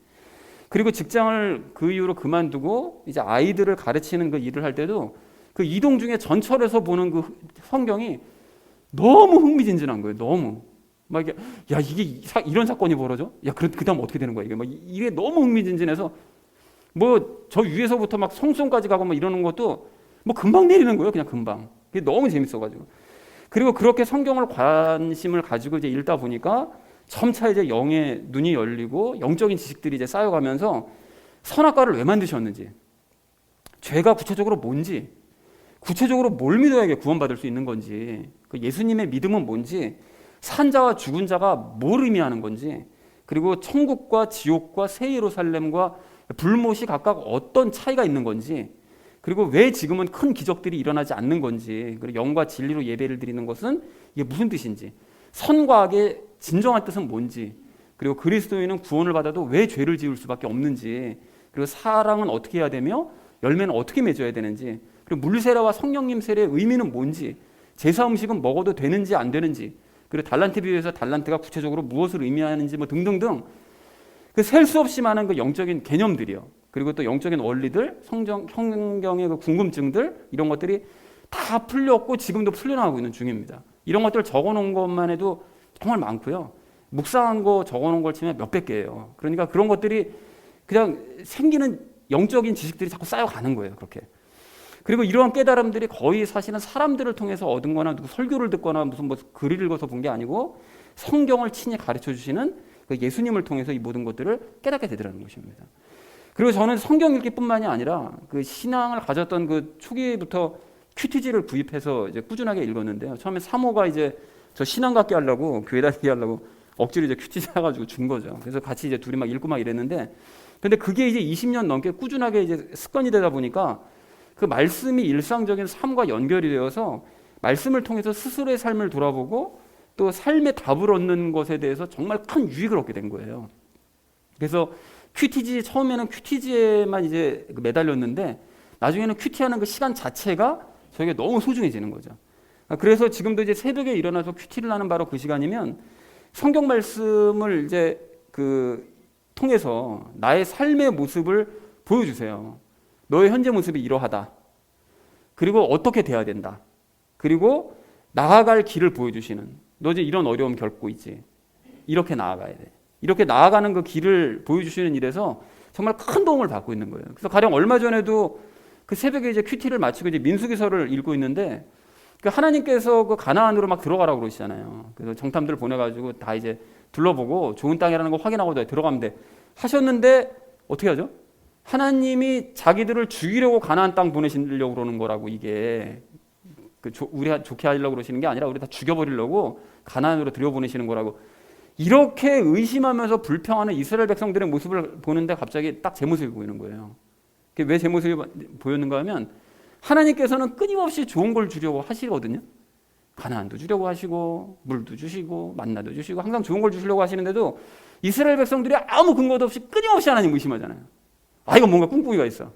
그리고 직장을 그 이후로 그만두고 이제 아이들을 가르치는 그 일을 할 때도 그 이동 중에 전철에서 보는 그 성경이 너무 흥미진진한 거예요. 너무. 막 이게, 야, 이게 이런 사건이 벌어져? 야, 그다음 어떻게 되는 거야? 이게 막 이게 너무 흥미진진해서 뭐 저 위에서부터 막 성송까지 가고 막 이러는 것도 뭐 금방 내리는 거예요. 그냥 금방. 그게 너무 재밌어가지고. 그리고 그렇게 성경을 관심을 가지고 이제 읽다 보니까 점차 이제 영의 눈이 열리고 영적인 지식들이 이제 쌓여가면서 선악과를 왜 만드셨는지, 죄가 구체적으로 뭔지, 구체적으로 뭘 믿어야 구원받을 수 있는 건지, 그 예수님의 믿음은 뭔지, 산자와 죽은 자가 뭘 의미하는 건지, 그리고 천국과 지옥과 새 예루살렘과 불못이 각각 어떤 차이가 있는 건지, 그리고 왜 지금은 큰 기적들이 일어나지 않는 건지, 그리고 영과 진리로 예배를 드리는 것은 이게 무슨 뜻인지, 선과 악의 진정한 뜻은 뭔지, 그리고 그리스도인은 구원을 받아도 왜 죄를 지을 수밖에 없는지, 그리고 사랑은 어떻게 해야 되며 열매는 어떻게 맺어야 되는지, 그리고 물세례와 성령님 세례의 의미는 뭔지, 제사 음식은 먹어도 되는지 안 되는지, 그리고 달란트 비유에서 달란트가 구체적으로 무엇을 의미하는지 뭐 등등등 그 셀 수 없이 많은 그 영적인 개념들이요. 그리고 또 영적인 원리들, 성경의 그 궁금증들, 이런 것들이 다 풀렸고 지금도 풀려나가고 있는 중입니다. 이런 것들 적어놓은 것만 해도 정말 많고요. 묵상한 거 적어놓은 걸 치면 몇백 개예요. 그러니까 그런 것들이 그냥 생기는 영적인 지식들이 자꾸 쌓여가는 거예요. 그렇게. 그리고 이러한 깨달음들이 거의 사실은 사람들을 통해서 얻은 거나 누구 설교를 듣거나 무슨 뭐 글을 읽어서 본 게 아니고 성경을 친히 가르쳐 주시는 그 예수님을 통해서 이 모든 것들을 깨닫게 되더라는 것입니다. 그리고 저는 성경 읽기뿐만이 아니라 그 신앙을 가졌던 그 초기부터 큐티지를 구입해서 이제 꾸준하게 읽었는데요. 처음에 사모가 이제 저 신앙 갖게 하려고 교회 다니게 하려고 억지로 이제 큐티지 사가지고 준 거죠. 그래서 같이 이제 둘이 막 읽고 막 이랬는데, 근데 그게 이제 20년 넘게 꾸준하게 이제 습관이 되다 보니까 그 말씀이 일상적인 삶과 연결이 되어서 말씀을 통해서 스스로의 삶을 돌아보고 또 삶의 답을 얻는 것에 대해서 정말 큰 유익을 얻게 된 거예요. 그래서 큐티지, 처음에는 큐티지에만 이제 매달렸는데 나중에는 큐티하는 그 시간 자체가 저에게 너무 소중해지는 거죠. 그래서 지금도 이제 새벽에 일어나서 큐티를 하는 바로 그 시간이면 성경 말씀을 이제 그 통해서 나의 삶의 모습을 보여주세요. 너의 현재 모습이 이러하다. 그리고 어떻게 돼야 된다. 그리고 나아갈 길을 보여주시는, 너 이제 이런 어려움 겪고 있지. 이렇게 나아가야 돼. 이렇게 나아가는 그 길을 보여주시는 일에서 정말 큰 도움을 받고 있는 거예요. 그래서 가령 얼마 전에도 그 새벽에 이제 큐티를 마치고 이제 민수기서를 읽고 있는데 그 하나님께서 그 가나안으로 막 들어가라고 그러시잖아요. 그래서 정탐들 보내가지고 다 이제 둘러보고 좋은 땅이라는 거 확인하고 들어가면 돼. 하셨는데 어떻게 하죠? 하나님이 자기들을 죽이려고 가나안 땅 보내시려고 그러는 거라고, 이게 우리 좋게 하려고 그러시는 게 아니라 우리 다 죽여버리려고 가나안으로 들여보내시는 거라고, 이렇게 의심하면서 불평하는 이스라엘 백성들의 모습을 보는데 갑자기 딱 제 모습이 보이는 거예요. 왜 제 모습이 보였는가 하면 하나님께서는 끊임없이 좋은 걸 주려고 하시거든요. 가나안도 주려고 하시고 물도 주시고 만나도 주시고 항상 좋은 걸 주시려고 하시는데도 이스라엘 백성들이 아무 근거도 없이 끊임없이 하나님 의심하잖아요. 아, 이거 뭔가 꿍꿍이가 있어.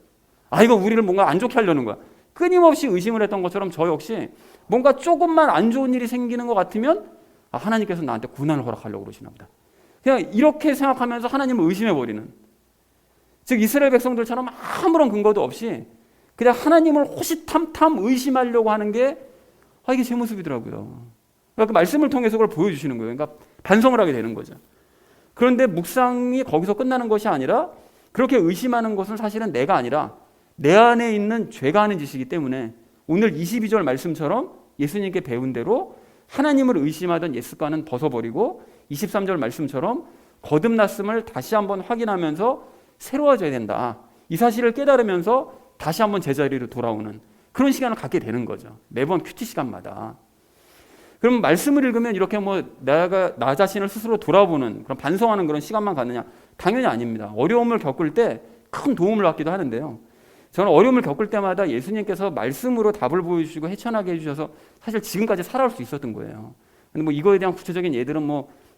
아, 이거 우리를 뭔가 안 좋게 하려는 거야. 끊임없이 의심을 했던 것처럼 저 역시 뭔가 조금만 안 좋은 일이 생기는 것 같으면 아, 하나님께서 나한테 고난을 허락하려고 그러시나 보다. 그냥 이렇게 생각하면서 하나님을 의심해버리는, 즉 이스라엘 백성들처럼 아무런 근거도 없이 그냥 하나님을 호시탐탐 의심하려고 하는 게 이게 제 모습이더라고요. 그러니까 그 말씀을 통해서 그걸 보여주시는 거예요. 그러니까 반성을 하게 되는 거죠. 그런데 묵상이 거기서 끝나는 것이 아니라 그렇게 의심하는 것은 사실은 내가 아니라 내 안에 있는 죄가 하는 짓이기 때문에 오늘 22절 말씀처럼 예수님께 배운 대로 하나님을 의심하던 옛 습관은 벗어버리고 23절 말씀처럼 거듭났음을 다시 한번 확인하면서 새로워져야 된다. 이 사실을 깨달으면서 다시 한번 제자리로 돌아오는 그런 시간을 갖게 되는 거죠. 매번 큐티 시간마다. 그럼 말씀을 읽으면 이렇게 내가 나 자신을 스스로 돌아보는 그런 반성하는 그런 시간만 갖느냐? 당연히 아닙니다. 어려움을 겪을 때 큰 도움을 받기도 하는데요. 저는 어려움을 겪을 때마다 예수님께서 말씀으로 답을 보여주시고 헤쳐나게 해주셔서 사실 지금까지 살아올 수 있었던 거예요. 근데 이거에 대한 구체적인 예들은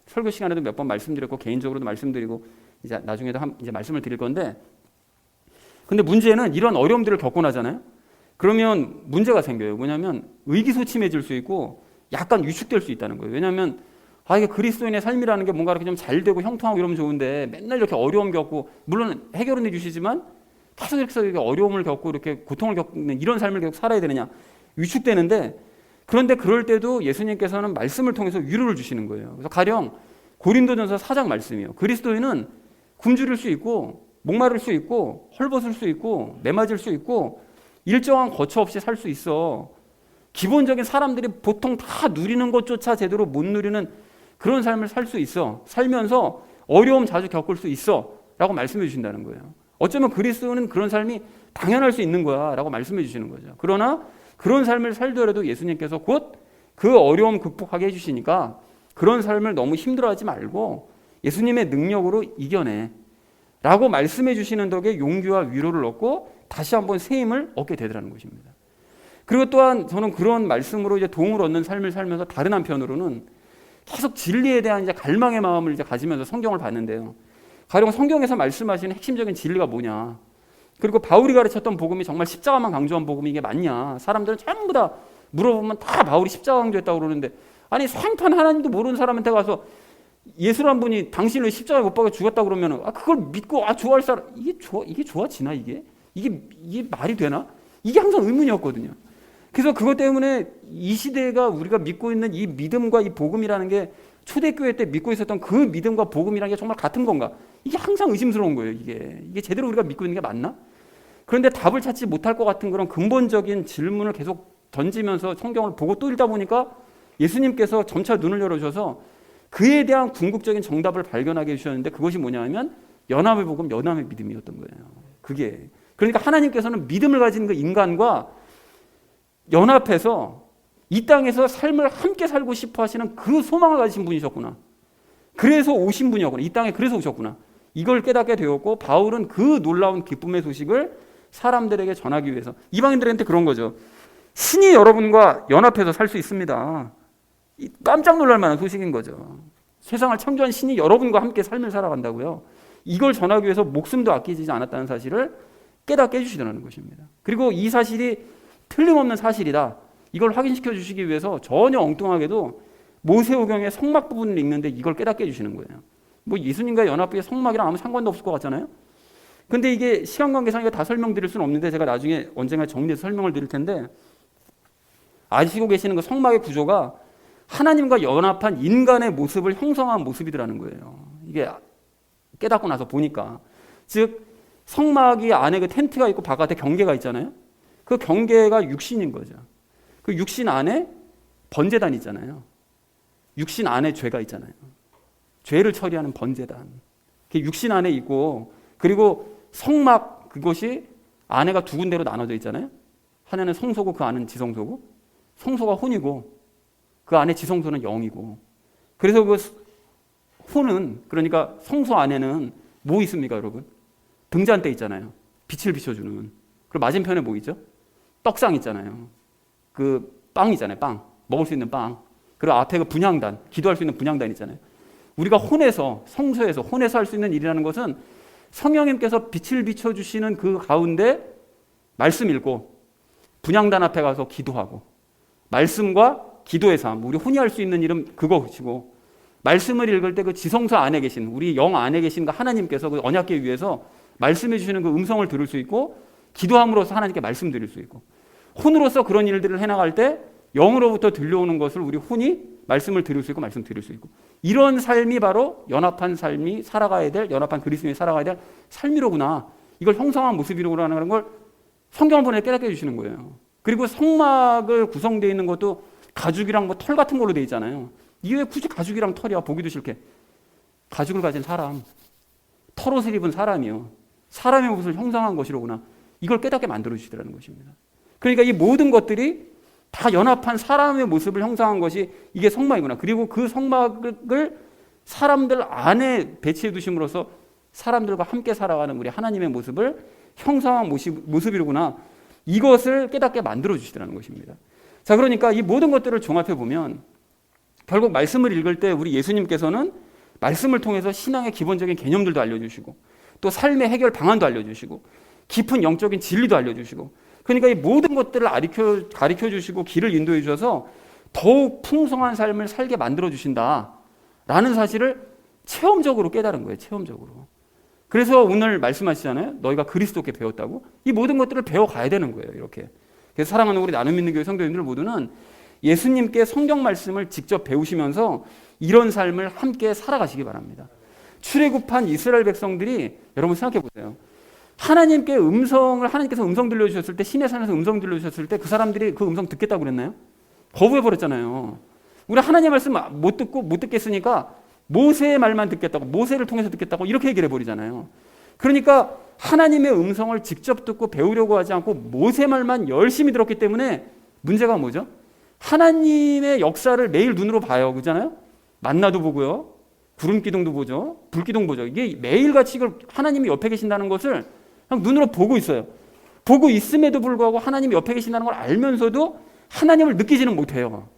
설교 시간에도 몇 번 말씀드렸고 개인적으로도 말씀드리고 이제 나중에도 이제 말씀을 드릴 건데, 근데 문제는 이런 어려움들을 겪고 나잖아요. 그러면 문제가 생겨요. 뭐냐면 의기소침해질 수 있고 약간 위축될 수 있다는 거예요. 왜냐하면 이게 그리스도인의 삶이라는 게 뭔가 이렇게 좀 잘 되고 형통하고 이러면 좋은데 맨날 이렇게 어려움 겪고, 물론 해결은 해주시지만 계속 이렇게 어려움을 겪고 이렇게 고통을 겪는 이런 삶을 계속 살아야 되느냐, 위축되는데, 그런데 그럴 때도 예수님께서는 말씀을 통해서 위로를 주시는 거예요. 그래서 가령 고린도전서 4장 말씀이에요. 그리스도인은 굶주릴 수 있고 목마를 수 있고 헐벗을 수 있고 매맞을 수 있고 일정한 거처 없이 살 수 있어. 기본적인 사람들이 보통 다 누리는 것조차 제대로 못 누리는 그런 삶을 살 수 있어. 살면서 어려움 자주 겪을 수 있어 라고 말씀해 주신다는 거예요. 어쩌면 그리스도는 그런 삶이 당연할 수 있는 거야 라고 말씀해 주시는 거죠. 그러나 그런 삶을 살더라도 예수님께서 곧 그 어려움 극복하게 해주시니까 그런 삶을 너무 힘들어하지 말고 예수님의 능력으로 이겨내 라고 말씀해 주시는 덕에 용기와 위로를 얻고 다시 한번 새 힘을 얻게 되더라는 것입니다. 그리고 또한 저는 그런 말씀으로 이제 도움을 얻는 삶을 살면서 다른 한편으로는 계속 진리에 대한 이제 갈망의 마음을 이제 가지면서 성경을 봤는데요. 가령 성경에서 말씀하시는 핵심적인 진리가 뭐냐? 그리고 바울이 가르쳤던 복음이 정말 십자가만 강조한 복음이 이게 맞냐? 사람들은 전부 다 물어보면 다 바울이 십자가 강조했다고 그러는데, 아니 생판 하나님도 모르는 사람한테 가서 예수란 분이 당신을 십자가에 못 박아 죽였다 그러면 그걸 믿고 좋아할 사람, 이게 좋아지나 이게 말이 되나? 이게 항상 의문이었거든요. 그래서 그것 때문에 이 시대가 우리가 믿고 있는 이 믿음과 이 복음이라는 게 초대교회 때 믿고 있었던 그 믿음과 복음이라는 게 정말 같은 건가? 이게 항상 의심스러운 거예요. 이게 제대로 우리가 믿고 있는 게 맞나? 그런데 답을 찾지 못할 것 같은 그런 근본적인 질문을 계속 던지면서 성경을 보고 또 읽다 보니까 예수님께서 점차 눈을 열어주셔서 그에 대한 궁극적인 정답을 발견하게 해주셨는데, 그것이 뭐냐면 연합의 복음, 연합의 믿음이었던 거예요. 그게 그러니까 하나님께서는 믿음을 가진 그 인간과 연합해서 이 땅에서 삶을 함께 살고 싶어 하시는 그 소망을 가지신 분이셨구나. 그래서 오신 분이었구나. 이 땅에 그래서 오셨구나. 이걸 깨닫게 되었고, 바울은 그 놀라운 기쁨의 소식을 사람들에게 전하기 위해서, 이방인들한테 그런 거죠. 신이 여러분과 연합해서 살 수 있습니다. 깜짝 놀랄 만한 소식인 거죠. 세상을 창조한 신이 여러분과 함께 삶을 살아간다고요. 이걸 전하기 위해서 목숨도 아끼지 않았다는 사실을 깨닫게 해주시더라는 것입니다. 그리고 이 사실이 틀림없는 사실이다, 이걸 확인시켜 주시기 위해서 전혀 엉뚱하게도 모세오경의 성막 부분을 읽는데 이걸 깨닫게 해주시는 거예요. 예수님과 연합부의 성막이랑 아무 상관도 없을 것 같잖아요. 근데 이게 시간 관계상 다 설명드릴 수는 없는데 제가 나중에 언젠가 정리해서 설명을 드릴 텐데, 아시고 계시는 그 성막의 구조가 하나님과 연합한 인간의 모습을 형성한 모습이더라는 거예요. 이게 깨닫고 나서 보니까, 즉 성막이 안에 그 텐트가 있고 바깥에 경계가 있잖아요. 그 경계가 육신인 거죠. 그 육신 안에 번제단이 있잖아요. 육신 안에 죄가 있잖아요. 죄를 처리하는 번제단. 그게 육신 안에 있고, 그리고 성막 그것이 안에가 두 군데로 나눠져 있잖아요. 하나는 성소고 그 안은 지성소고, 성소가 혼이고 그 안에 지성소는 영이고. 그래서 그 혼은, 그러니까 성소 안에는 뭐 있습니까, 여러분? 등잔대 있잖아요. 빛을 비춰주는. 그리고 맞은편에 뭐 있죠? 떡상 있잖아요. 그 빵 있잖아요. 빵. 먹을 수 있는 빵. 그리고 앞에 그 분향단, 기도할 수 있는 분향단 있잖아요. 우리가 혼에서, 성소에서, 혼에서 할 수 있는 일이라는 것은 성령님께서 빛을 비춰주시는 그 가운데 말씀 읽고 분향단 앞에 가서 기도하고, 말씀과 기도의 삶, 우리 혼이 할 수 있는 일은 그것이고, 말씀을 읽을 때 그 지성소 안에 계신, 우리 영 안에 계신 그 하나님께서 그 언약궤 위에서 말씀해 주시는 그 음성을 들을 수 있고, 기도함으로써 하나님께 말씀드릴 수 있고, 혼으로서 그런 일들을 해나갈 때 영으로부터 들려오는 것을 우리 혼이 말씀을 드릴 수 있고 말씀드릴 수 있고, 이런 삶이 바로 연합한 삶이 살아가야 될, 연합한 그리스도인이 살아가야 될 삶이로구나, 이걸 형성한 모습이로구나 하는 걸 성경을 보내 깨닫게 해주시는 거예요. 그리고 성막을 구성되어 있는 것도 가죽이랑 뭐 털 같은 걸로 되어 있잖아요. 이게 왜 굳이 가죽이랑 털이야? 보기도 싫게. 가죽을 가진 사람, 털옷을 입은 사람이요, 사람의 모습을 형성한 것이로구나, 이걸 깨닫게 만들어주시더라는 것입니다. 그러니까 이 모든 것들이 다 연합한 사람의 모습을 형성한 것이 이게 성막이구나. 그리고 그 성막을 사람들 안에 배치해 두심으로써 사람들과 함께 살아가는 우리 하나님의 모습을 형성한 모습이로구나, 이것을 깨닫게 만들어주시더라는 것입니다. 자, 그러니까 이 모든 것들을 종합해 보면 결국 말씀을 읽을 때 우리 예수님께서는 말씀을 통해서 신앙의 기본적인 개념들도 알려주시고, 또 삶의 해결 방안도 알려주시고, 깊은 영적인 진리도 알려주시고, 그러니까 이 모든 것들을 가르쳐 주시고 길을 인도해 주셔서 더욱 풍성한 삶을 살게 만들어 주신다라는 사실을 체험적으로 깨달은 거예요. 체험적으로. 그래서 오늘 말씀하시잖아요. 너희가 그리스도께 배웠다고. 이 모든 것들을 배워가야 되는 거예요. 이렇게. 그래서 사랑하는 우리 나눔 있는 교회 성도님들 모두는 예수님께 성경 말씀을 직접 배우시면서 이런 삶을 함께 살아가시기 바랍니다. 출애굽한 이스라엘 백성들이, 여러분 생각해 보세요. 하나님께서 음성 들려주셨을 때, 시내 산에서 음성 들려주셨을 때 그 사람들이 그 음성 듣겠다고 그랬나요? 거부해버렸잖아요. 우리 하나님의 말씀 못 듣겠으니까 모세의 말만 듣겠다고, 모세를 통해서 듣겠다고 이렇게 얘기를 해버리잖아요. 그러니까 하나님의 음성을 직접 듣고 배우려고 하지 않고 모세 말만 열심히 들었기 때문에 문제가 뭐죠? 하나님의 역사를 매일 눈으로 봐요. 그렇잖아요? 만나도 보고요, 구름 기둥도 보죠, 불 기둥 보죠. 이게 매일같이 이걸 하나님이 옆에 계신다는 것을 그냥 눈으로 보고 있어요. 보고 있음에도 불구하고 하나님이 옆에 계신다는 걸 알면서도 하나님을 느끼지는 못해요.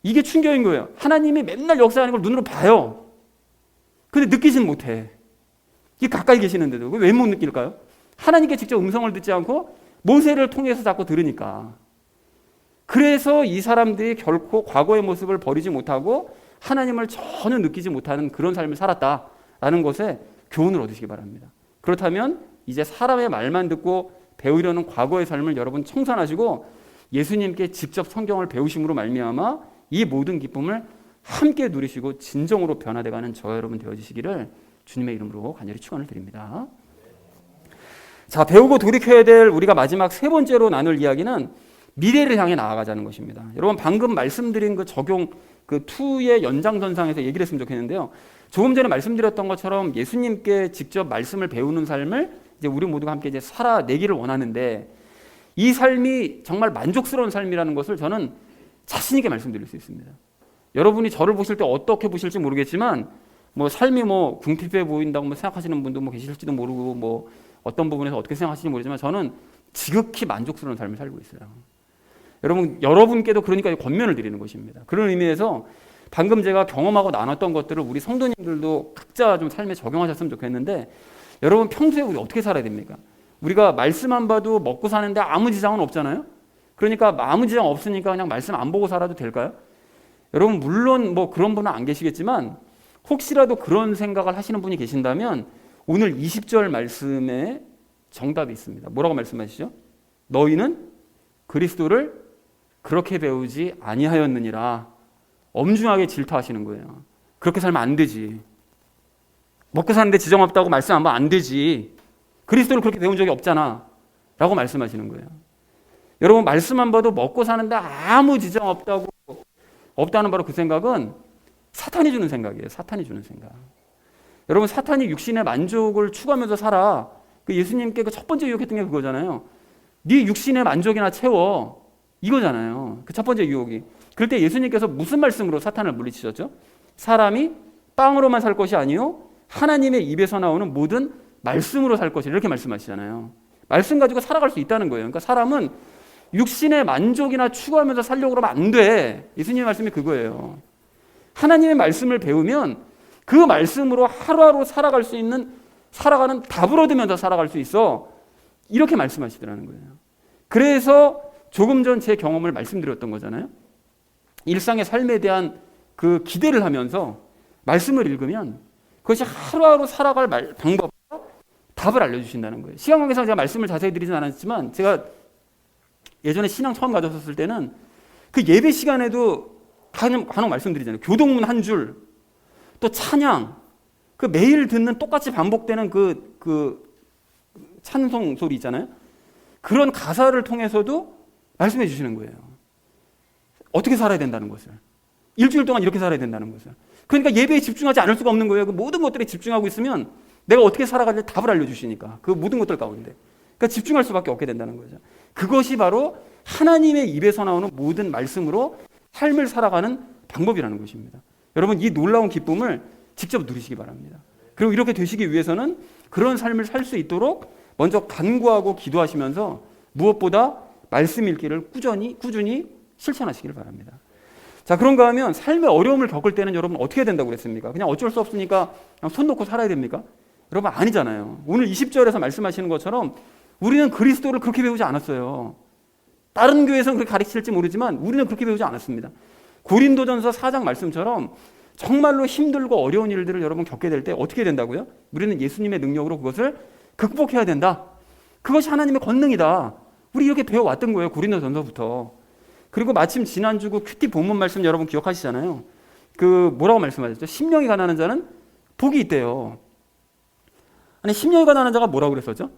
이게 충격인 거예요. 하나님이 맨날 역사하는 걸 눈으로 봐요. 근데 느끼지는 못해. 이게 가까이 계시는데도. 왜 못 느낄까요? 하나님께 직접 음성을 듣지 않고 모세를 통해서 자꾸 들으니까. 그래서 이 사람들이 결코 과거의 모습을 버리지 못하고 하나님을 전혀 느끼지 못하는 그런 삶을 살았다라는 것에 교훈을 얻으시기 바랍니다. 그렇다면 이제 사람의 말만 듣고 배우려는 과거의 삶을 여러분 청산하시고 예수님께 직접 성경을 배우심으로 말미암아 이 모든 기쁨을 함께 누리시고 진정으로 변화돼가는 저와 여러분 되어주시기를 주님의 이름으로 간절히 축원을 드립니다. 자, 배우고 돌이켜야 될 우리가 마지막 세 번째로 나눌 이야기는 미래를 향해 나아가자는 것입니다. 여러분 방금 말씀드린 그 적용 그 2의 연장선상에서 얘기를 했으면 좋겠는데요. 조금 전에 말씀드렸던 것처럼 예수님께 직접 말씀을 배우는 삶을 이제 우리 모두가 함께 이제 살아내기를 원하는데, 이 삶이 정말 만족스러운 삶이라는 것을 저는 자신 있게 말씀드릴 수 있습니다. 여러분이 저를 보실 때 어떻게 보실지 모르겠지만, 뭐 삶이 뭐 궁핍해 보인다고 뭐 생각하시는 분도 뭐 계실지도 모르고, 뭐 어떤 부분에서 어떻게 생각하시는지 모르지만 저는 지극히 만족스러운 삶을 살고 있어요. 여러분께도 그러니까 권면을 드리는 것입니다. 그런 의미에서 방금 제가 경험하고 나눴던 것들을 우리 성도님들도 각자 좀 삶에 적용하셨으면 좋겠는데, 여러분 평소에 우리 어떻게 살아야 됩니까? 우리가 말씀 안 봐도 먹고 사는데 아무 지장은 없잖아요. 그러니까 아무 지장 없으니까 그냥 말씀 안 보고 살아도 될까요? 여러분 물론 뭐 그런 분은 안 계시겠지만 혹시라도 그런 생각을 하시는 분이 계신다면 오늘 20절 말씀에 정답이 있습니다. 뭐라고 말씀하시죠? 너희는 그리스도를 그렇게 배우지 아니하였느니라. 엄중하게 질타하시는 거예요. 그렇게 살면 안 되지. 먹고 사는데 지장 없다고 말씀 안 하면 안 되지. 그리스도를 그렇게 배운 적이 없잖아 라고 말씀하시는 거예요. 여러분 말씀 안 봐도 먹고 사는데 아무 지장 없다는 바로 그 생각은 사탄이 주는 생각이에요. 사탄이 주는 생각. 여러분 사탄이 육신의 만족을 추구하면서 살아. 그 예수님께 그 첫 번째 유혹했던 게 그거잖아요. 네 육신의 만족이나 채워. 이거잖아요. 그 첫 번째 유혹이. 그럴 때 예수님께서 무슨 말씀으로 사탄을 물리치셨죠? 사람이 빵으로만 살 것이 아니요 하나님의 입에서 나오는 모든 말씀으로 살 것이라 이렇게 말씀하시잖아요. 말씀 가지고 살아갈 수 있다는 거예요. 그러니까 사람은 육신의 만족이나 추구하면서 살려고 그러면 안 돼. 예수님의 말씀이 그거예요. 하나님의 말씀을 배우면 그 말씀으로 하루하루 살아가는 답을 얻으면서 살아갈 수 있어. 이렇게 말씀하시더라는 거예요. 그래서 조금 전 제 경험을 말씀드렸던 거잖아요. 일상의 삶에 대한 그 기대를 하면서 말씀을 읽으면 그것이 하루하루 살아갈 방법과 답을 알려주신다는 거예요. 시간 관계상 제가 말씀을 자세히 드리진 않았지만 제가 예전에 신앙 처음 가졌었을 때는 그 예배 시간에도 간혹 말씀드리잖아요. 교동문 한 줄, 또 찬양, 그 매일 듣는 똑같이 반복되는 그 찬송 소리 있잖아요. 그런 가사를 통해서도 말씀해 주시는 거예요. 어떻게 살아야 된다는 것을. 일주일 동안 이렇게 살아야 된다는 것을. 그러니까 예배에 집중하지 않을 수가 없는 거예요. 그 모든 것들에 집중하고 있으면 내가 어떻게 살아가는지 답을 알려주시니까 그 모든 것들 가운데. 그러니까 집중할 수밖에 없게 된다는 거죠. 그것이 바로 하나님의 입에서 나오는 모든 말씀으로 삶을 살아가는 방법이라는 것입니다. 여러분 이 놀라운 기쁨을 직접 누리시기 바랍니다. 그리고 이렇게 되시기 위해서는 그런 삶을 살 수 있도록 먼저 간구하고 기도하시면서 무엇보다 말씀 읽기를 꾸준히 실천하시기를 바랍니다. 자, 그런가 하면 삶의 어려움을 겪을 때는 여러분 어떻게 해야 된다고 그랬습니까? 그냥 어쩔 수 없으니까 그냥 손 놓고 살아야 됩니까? 여러분 아니잖아요. 오늘 20절에서 말씀하시는 것처럼 우리는 그리스도를 그렇게 배우지 않았어요. 다른 교회에서는 그렇게 가르칠지 모르지만 우리는 그렇게 배우지 않았습니다. 고린도전서 4장 말씀처럼 정말로 힘들고 어려운 일들을 여러분 겪게 될 때 어떻게 된다고요? 우리는 예수님의 능력으로 그것을 극복해야 된다. 그것이 하나님의 권능이다. 우리 이렇게 배워왔던 거예요. 고린도전서부터. 그리고 마침 지난주 그 큐티 본문 말씀 여러분 기억하시잖아요. 그 뭐라고 말씀하셨죠? 심령이 가난한 자는 복이 있대요. 아니 심령이 가난한 자가 뭐라고 그랬었죠?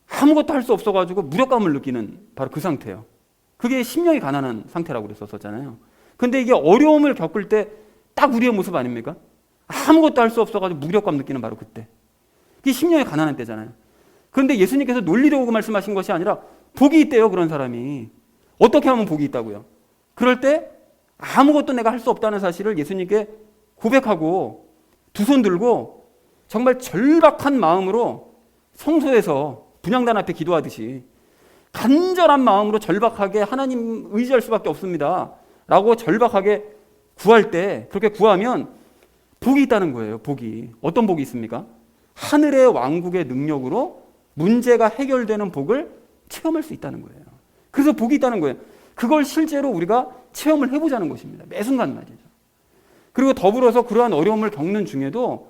아무것도 할 수 없어가지고 무력감을 느끼는 바로 그 상태예요. 그게 심령이 가난한 상태라고 그랬었잖아요. 근데 이게 어려움을 겪을 때 딱 우리의 모습 아닙니까? 아무것도 할 수 없어가지고 무력감 느끼는 바로 그때. 그게 심령이 가난한 때잖아요. 그런데 예수님께서 논리적으로 말씀하신 것이 아니라 복이 있대요. 그런 사람이. 어떻게 하면 복이 있다고요? 그럴 때 아무것도 내가 할 수 없다는 사실을 예수님께 고백하고 두 손 들고 정말 절박한 마음으로 성소에서 분향단 앞에 기도하듯이 간절한 마음으로 절박하게 하나님 의지할 수밖에 없습니다. 라고 절박하게 구할 때 그렇게 구하면 복이 있다는 거예요. 복이. 어떤 복이 있습니까? 하늘의 왕국의 능력으로 문제가 해결되는 복을 체험할 수 있다는 거예요. 그래서 복이 있다는 거예요. 그걸 실제로 우리가 체험을 해보자는 것입니다. 매 순간 말이죠. 그리고 더불어서 그러한 어려움을 겪는 중에도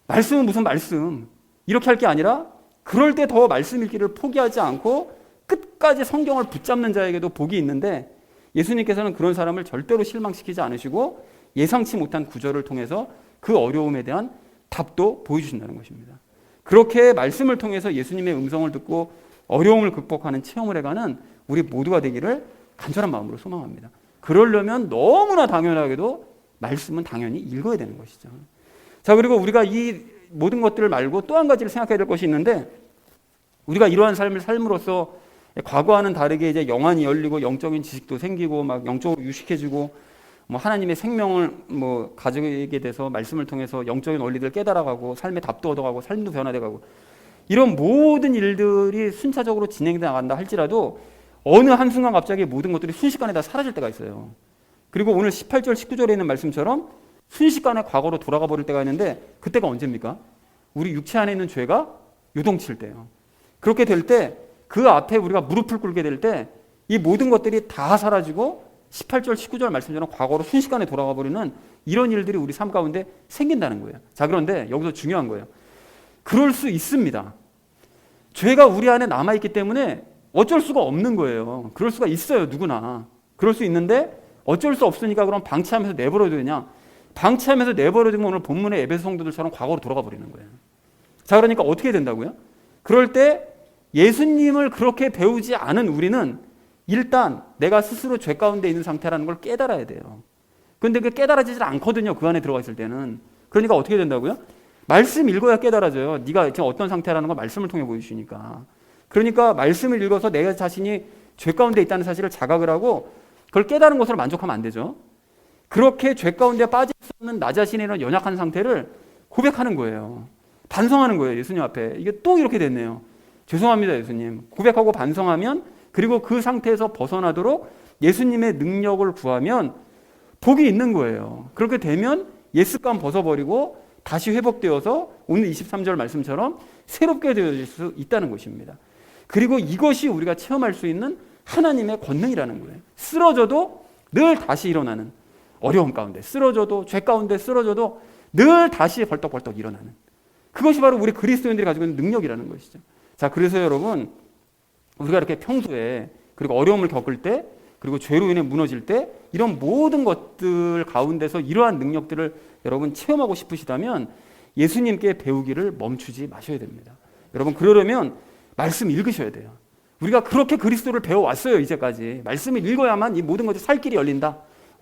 말씀은 무슨 말씀 이렇게 할 게 아니라 그럴 때 더 말씀 읽기를 포기하지 않고 끝까지 성경을 붙잡는 자에게도 복이 있는데 예수님께서는 그런 사람을 절대로 실망시키지 않으시고 예상치 못한 구절을 통해서 그 어려움에 대한 답도 보여주신다는 것입니다. 그렇게 말씀을 통해서 예수님의 음성을 듣고 어려움을 극복하는 체험을 해가는 우리 모두가 되기를 간절한 마음으로 소망합니다. 그러려면 너무나 당연하게도 말씀은 당연히 읽어야 되는 것이죠. 자, 그리고 우리가 이 모든 것들을 말고 또 한 가지를 생각해야 될 것이 있는데 우리가 이러한 삶을 삶으로써 과거와는 다르게 이제 영안이 열리고 영적인 지식도 생기고 막 영적으로 유식해지고 뭐 하나님의 생명을 뭐 가지게 돼서 말씀을 통해서 영적인 원리들을 깨달아가고 삶의 답도 얻어가고 삶도 변화돼가고 이런 모든 일들이 순차적으로 진행돼 나간다 할지라도 어느 한순간 갑자기 모든 것들이 순식간에 다 사라질 때가 있어요. 그리고 오늘 18절 19절에 있는 말씀처럼 순식간에 과거로 돌아가 버릴 때가 있는데 그때가 언제입니까? 우리 육체 안에 있는 죄가 요동칠 때예요. 그렇게 될 때 그 앞에 우리가 무릎을 꿇게 될 때 이 모든 것들이 다 사라지고 18절 19절 말씀처럼 과거로 순식간에 돌아가 버리는 이런 일들이 우리 삶 가운데 생긴다는 거예요. 자, 그런데 여기서 중요한 거예요. 그럴 수 있습니다. 죄가 우리 안에 남아있기 때문에 어쩔 수가 없는 거예요. 그럴 수가 있어요. 누구나. 그럴 수 있는데 어쩔 수 없으니까 그럼 방치하면서 내버려둬야 되냐? 방치하면서 내버려두면 오늘 본문의 에베소 성도들처럼 과거로 돌아가 버리는 거예요. 자, 그러니까 어떻게 된다고요? 그럴 때 예수님을 그렇게 배우지 않은 우리는 일단 내가 스스로 죄 가운데 있는 상태라는 걸 깨달아야 돼요. 그런데 그게 깨달아지질 않거든요. 그 안에 들어가 있을 때는. 그러니까 어떻게 된다고요? 말씀 읽어야 깨달아져요. 네가 지금 어떤 상태라는 걸 말씀을 통해 보여주시니까. 그러니까 말씀을 읽어서 내 자신이 죄 가운데 있다는 사실을 자각을 하고 그걸 깨달은 것으로 만족하면 안 되죠. 그렇게 죄 가운데 빠질 수 없는 나 자신의 이런 연약한 상태를 고백하는 거예요. 반성하는 거예요. 예수님 앞에. 이게 또 이렇게 됐네요. 죄송합니다, 예수님. 고백하고 반성하면 그리고 그 상태에서 벗어나도록 예수님의 능력을 구하면 복이 있는 거예요. 그렇게 되면 옛습관 벗어버리고 다시 회복되어서 오늘 23절 말씀처럼 새롭게 되어질 수 있다는 것입니다. 그리고 이것이 우리가 체험할 수 있는 하나님의 권능이라는 거예요. 쓰러져도 늘 다시 일어나는 어려움 가운데 쓰러져도 죄 가운데 쓰러져도 늘 다시 벌떡벌떡 일어나는 그것이 바로 우리 그리스도인들이 가지고 있는 능력이라는 것이죠. 자, 그래서 여러분, 우리가 이렇게 평소에 그리고 어려움을 겪을 때 그리고 죄로 인해 무너질 때 이런 모든 것들 가운데서 이러한 능력들을 여러분 체험하고 싶으시다면 예수님께 배우기를 멈추지 마셔야 됩니다. 여러분, 그러려면 말씀 읽으셔야 돼요. 우리가 그렇게 그리스도를 배워왔어요. 이제까지 말씀을 읽어야만 이 모든 것이 살 길이 열린다,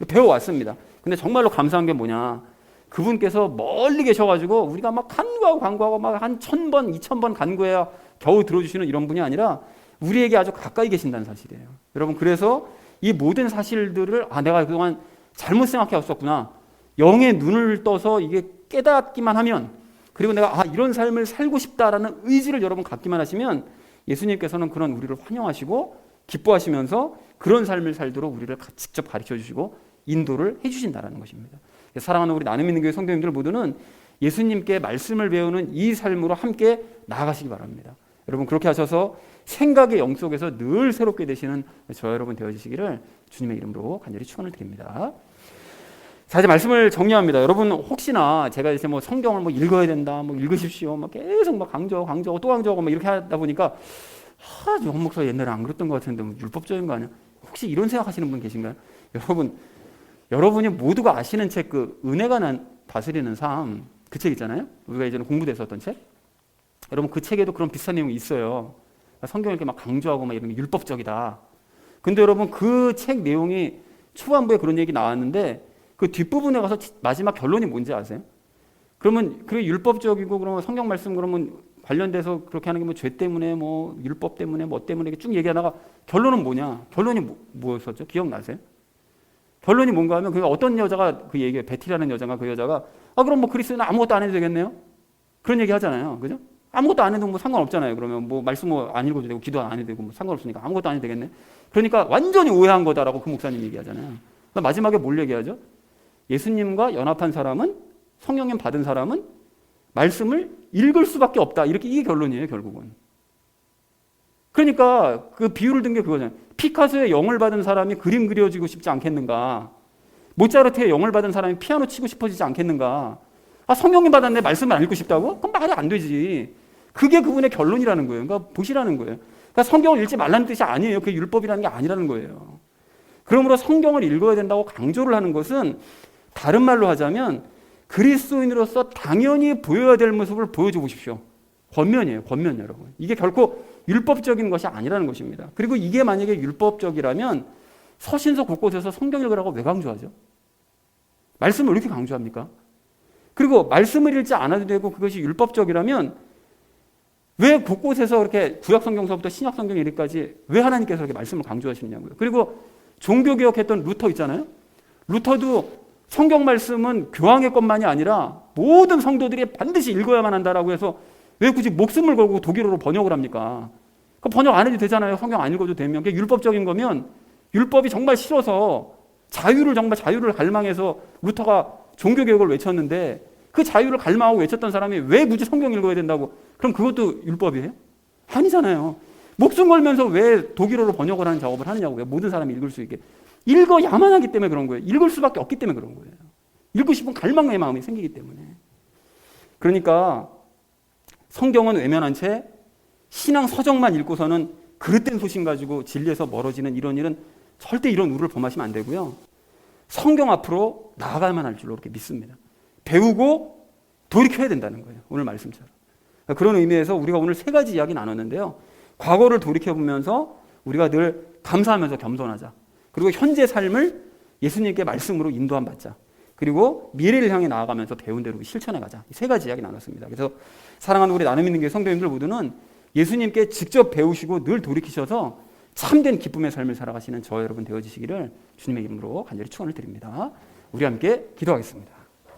배워왔습니다. 근데 정말로 감사한 게 뭐냐, 그분께서 멀리 계셔가지고 우리가 막 간구하고 막 한 1000번 2000번 간구해야 겨우 들어주시는 이런 분이 아니라 우리에게 아주 가까이 계신다는 사실이에요. 여러분, 그래서 이 모든 사실들을 내가 그동안 잘못 생각해 왔었구나, 영의 눈을 떠서 이게 깨닫기만 하면, 그리고 내가 이런 삶을 살고 싶다라는 의지를 여러분 갖기만 하시면 예수님께서는 그런 우리를 환영하시고 기뻐하시면서 그런 삶을 살도록 우리를 직접 가르쳐 주시고 인도를 해 주신다는 것입니다. 사랑하는 우리 나눔 있는 교회 성도님들 모두는 예수님께 말씀을 배우는 이 삶으로 함께 나아가시기 바랍니다. 여러분, 그렇게 하셔서 생각의 영 속에서 늘 새롭게 되시는 저 여러분 되어주시기를 주님의 이름으로 간절히 축원을 드립니다. 자, 이제 말씀을 정리합니다. 여러분, 혹시나 제가 이제 뭐 성경을 뭐 읽어야 된다, 뭐 읽으십시오, 막 계속 막 강조하고 또 강조하고 막 이렇게 하다 보니까 정 목사 옛날에 안 그랬던 것 같은데 뭐 율법적인 거 아니야? 혹시 이런 생각하시는 분 계신가요? 여러분이 모두가 아시는 책, 그 은혜가 다스리는 삶, 그 책 있잖아요. 우리가 예전에 공부됐었던 책. 여러분, 그 책에도 그런 비슷한 내용이 있어요. 성경을 이렇게 막 강조하고 막 이런 게 율법적이다. 근데 여러분, 그 책 내용이 초반부에 그런 얘기 나왔는데 그 뒷부분에 가서 마지막 결론이 뭔지 아세요? 그러면 그게 율법적이고 그러면 성경 말씀 그러면 관련돼서 그렇게 하는 게 뭐 죄 때문에 뭐 율법 때문에 뭐 때문에 이렇게 쭉 얘기하다가 결론은 뭐냐? 결론이 뭐였었죠? 기억나세요? 결론이 뭔가 하면 그 어떤 여자가 그 얘기해요. 베티라는 여자가, 그 여자가 그럼 뭐 그리스도는 아무것도 안 해도 되겠네요? 그런 얘기 하잖아요. 그죠? 아무것도 안 해도 뭐 상관없잖아요. 그러면 뭐 말씀 뭐 안 읽어도 되고 기도 안 해도 되고 뭐 상관없으니까 아무것도 안 해도 되겠네. 그러니까 완전히 오해한 거다라고 그 목사님 얘기하잖아요. 그러니까 마지막에 뭘 얘기하죠? 예수님과 연합한 사람은, 성령님 받은 사람은 말씀을 읽을 수밖에 없다. 이게 결론이에요, 결국은. 그러니까 그 비유를 든 게 그거잖아요. 피카소의 영을 받은 사람이 그림 그려지고 싶지 않겠는가? 모차르트의 영을 받은 사람이 피아노 치고 싶어지지 않겠는가? 성령님 받았는데 말씀을 안 읽고 싶다고? 그럼 말이 안 되지. 그게 그분의 결론이라는 거예요. 그러니까 보시라는 거예요. 그러니까 성경을 읽지 말라는 뜻이 아니에요. 그게 율법이라는 게 아니라는 거예요. 그러므로 성경을 읽어야 된다고 강조를 하는 것은 다른 말로 하자면 그리스도인으로서 당연히 보여야 될 모습을 보여줘 보십시오. 권면이에요. 권면, 여러분. 이게 결코 율법적인 것이 아니라는 것입니다. 그리고 이게 만약에 율법적이라면 서신서 곳곳에서 성경 읽으라고 왜 강조하죠? 말씀을 왜 이렇게 강조합니까? 그리고 말씀을 읽지 않아도 되고 그것이 율법적이라면 왜 곳곳에서 이렇게 구약성경서부터 신약성경 이르기까지 왜 하나님께서 이렇게 말씀을 강조하시느냐고요. 그리고 종교개혁했던 루터 있잖아요. 루터도 성경 말씀은 교황의 것만이 아니라 모든 성도들이 반드시 읽어야만 한다라고 해서 왜 굳이 목숨을 걸고 독일어로 번역을 합니까? 번역 안 해도 되잖아요. 성경 안 읽어도 되면. 그게 율법적인 거면 율법이 정말 싫어서 자유를 갈망해서 루터가 종교개혁을 외쳤는데 그 자유를 갈망하고 외쳤던 사람이 왜 굳이 성경 읽어야 된다고? 그럼 그것도 율법이에요? 아니잖아요. 목숨 걸면서 왜 독일어로 번역을 하는 작업을 하느냐고요. 모든 사람이 읽을 수 있게. 읽어야만 하기 때문에 그런 거예요. 읽을 수밖에 없기 때문에 그런 거예요. 읽고 싶은 갈망의 마음이 생기기 때문에. 그러니까 성경은 외면한 채 신앙 서적만 읽고서는 그릇된 소신 가지고 진리에서 멀어지는 이런 일은 절대 이런 우를 범하시면 안 되고요. 성경 앞으로 나아가야만 할 줄로 그렇게 믿습니다. 배우고 돌이켜야 된다는 거예요. 오늘 말씀처럼. 그런 의미에서 우리가 오늘 3가지 이야기 나눴는데요. 과거를 돌이켜보면서 우리가 늘 감사하면서 겸손하자. 그리고 현재 삶을 예수님께 말씀으로 인도함 받자. 그리고 미래를 향해 나아가면서 배운 대로 실천해 가자. 이 3가지 이야기 나눴습니다. 그래서 사랑하는 우리 나눔 있는 교회 성도님들 모두는 예수님께 직접 배우시고 늘 돌이키셔서 참된 기쁨의 삶을 살아가시는 저 여러분 되어주시기를 주님의 이름으로 간절히 축원을 드립니다. 우리 함께 기도하겠습니다.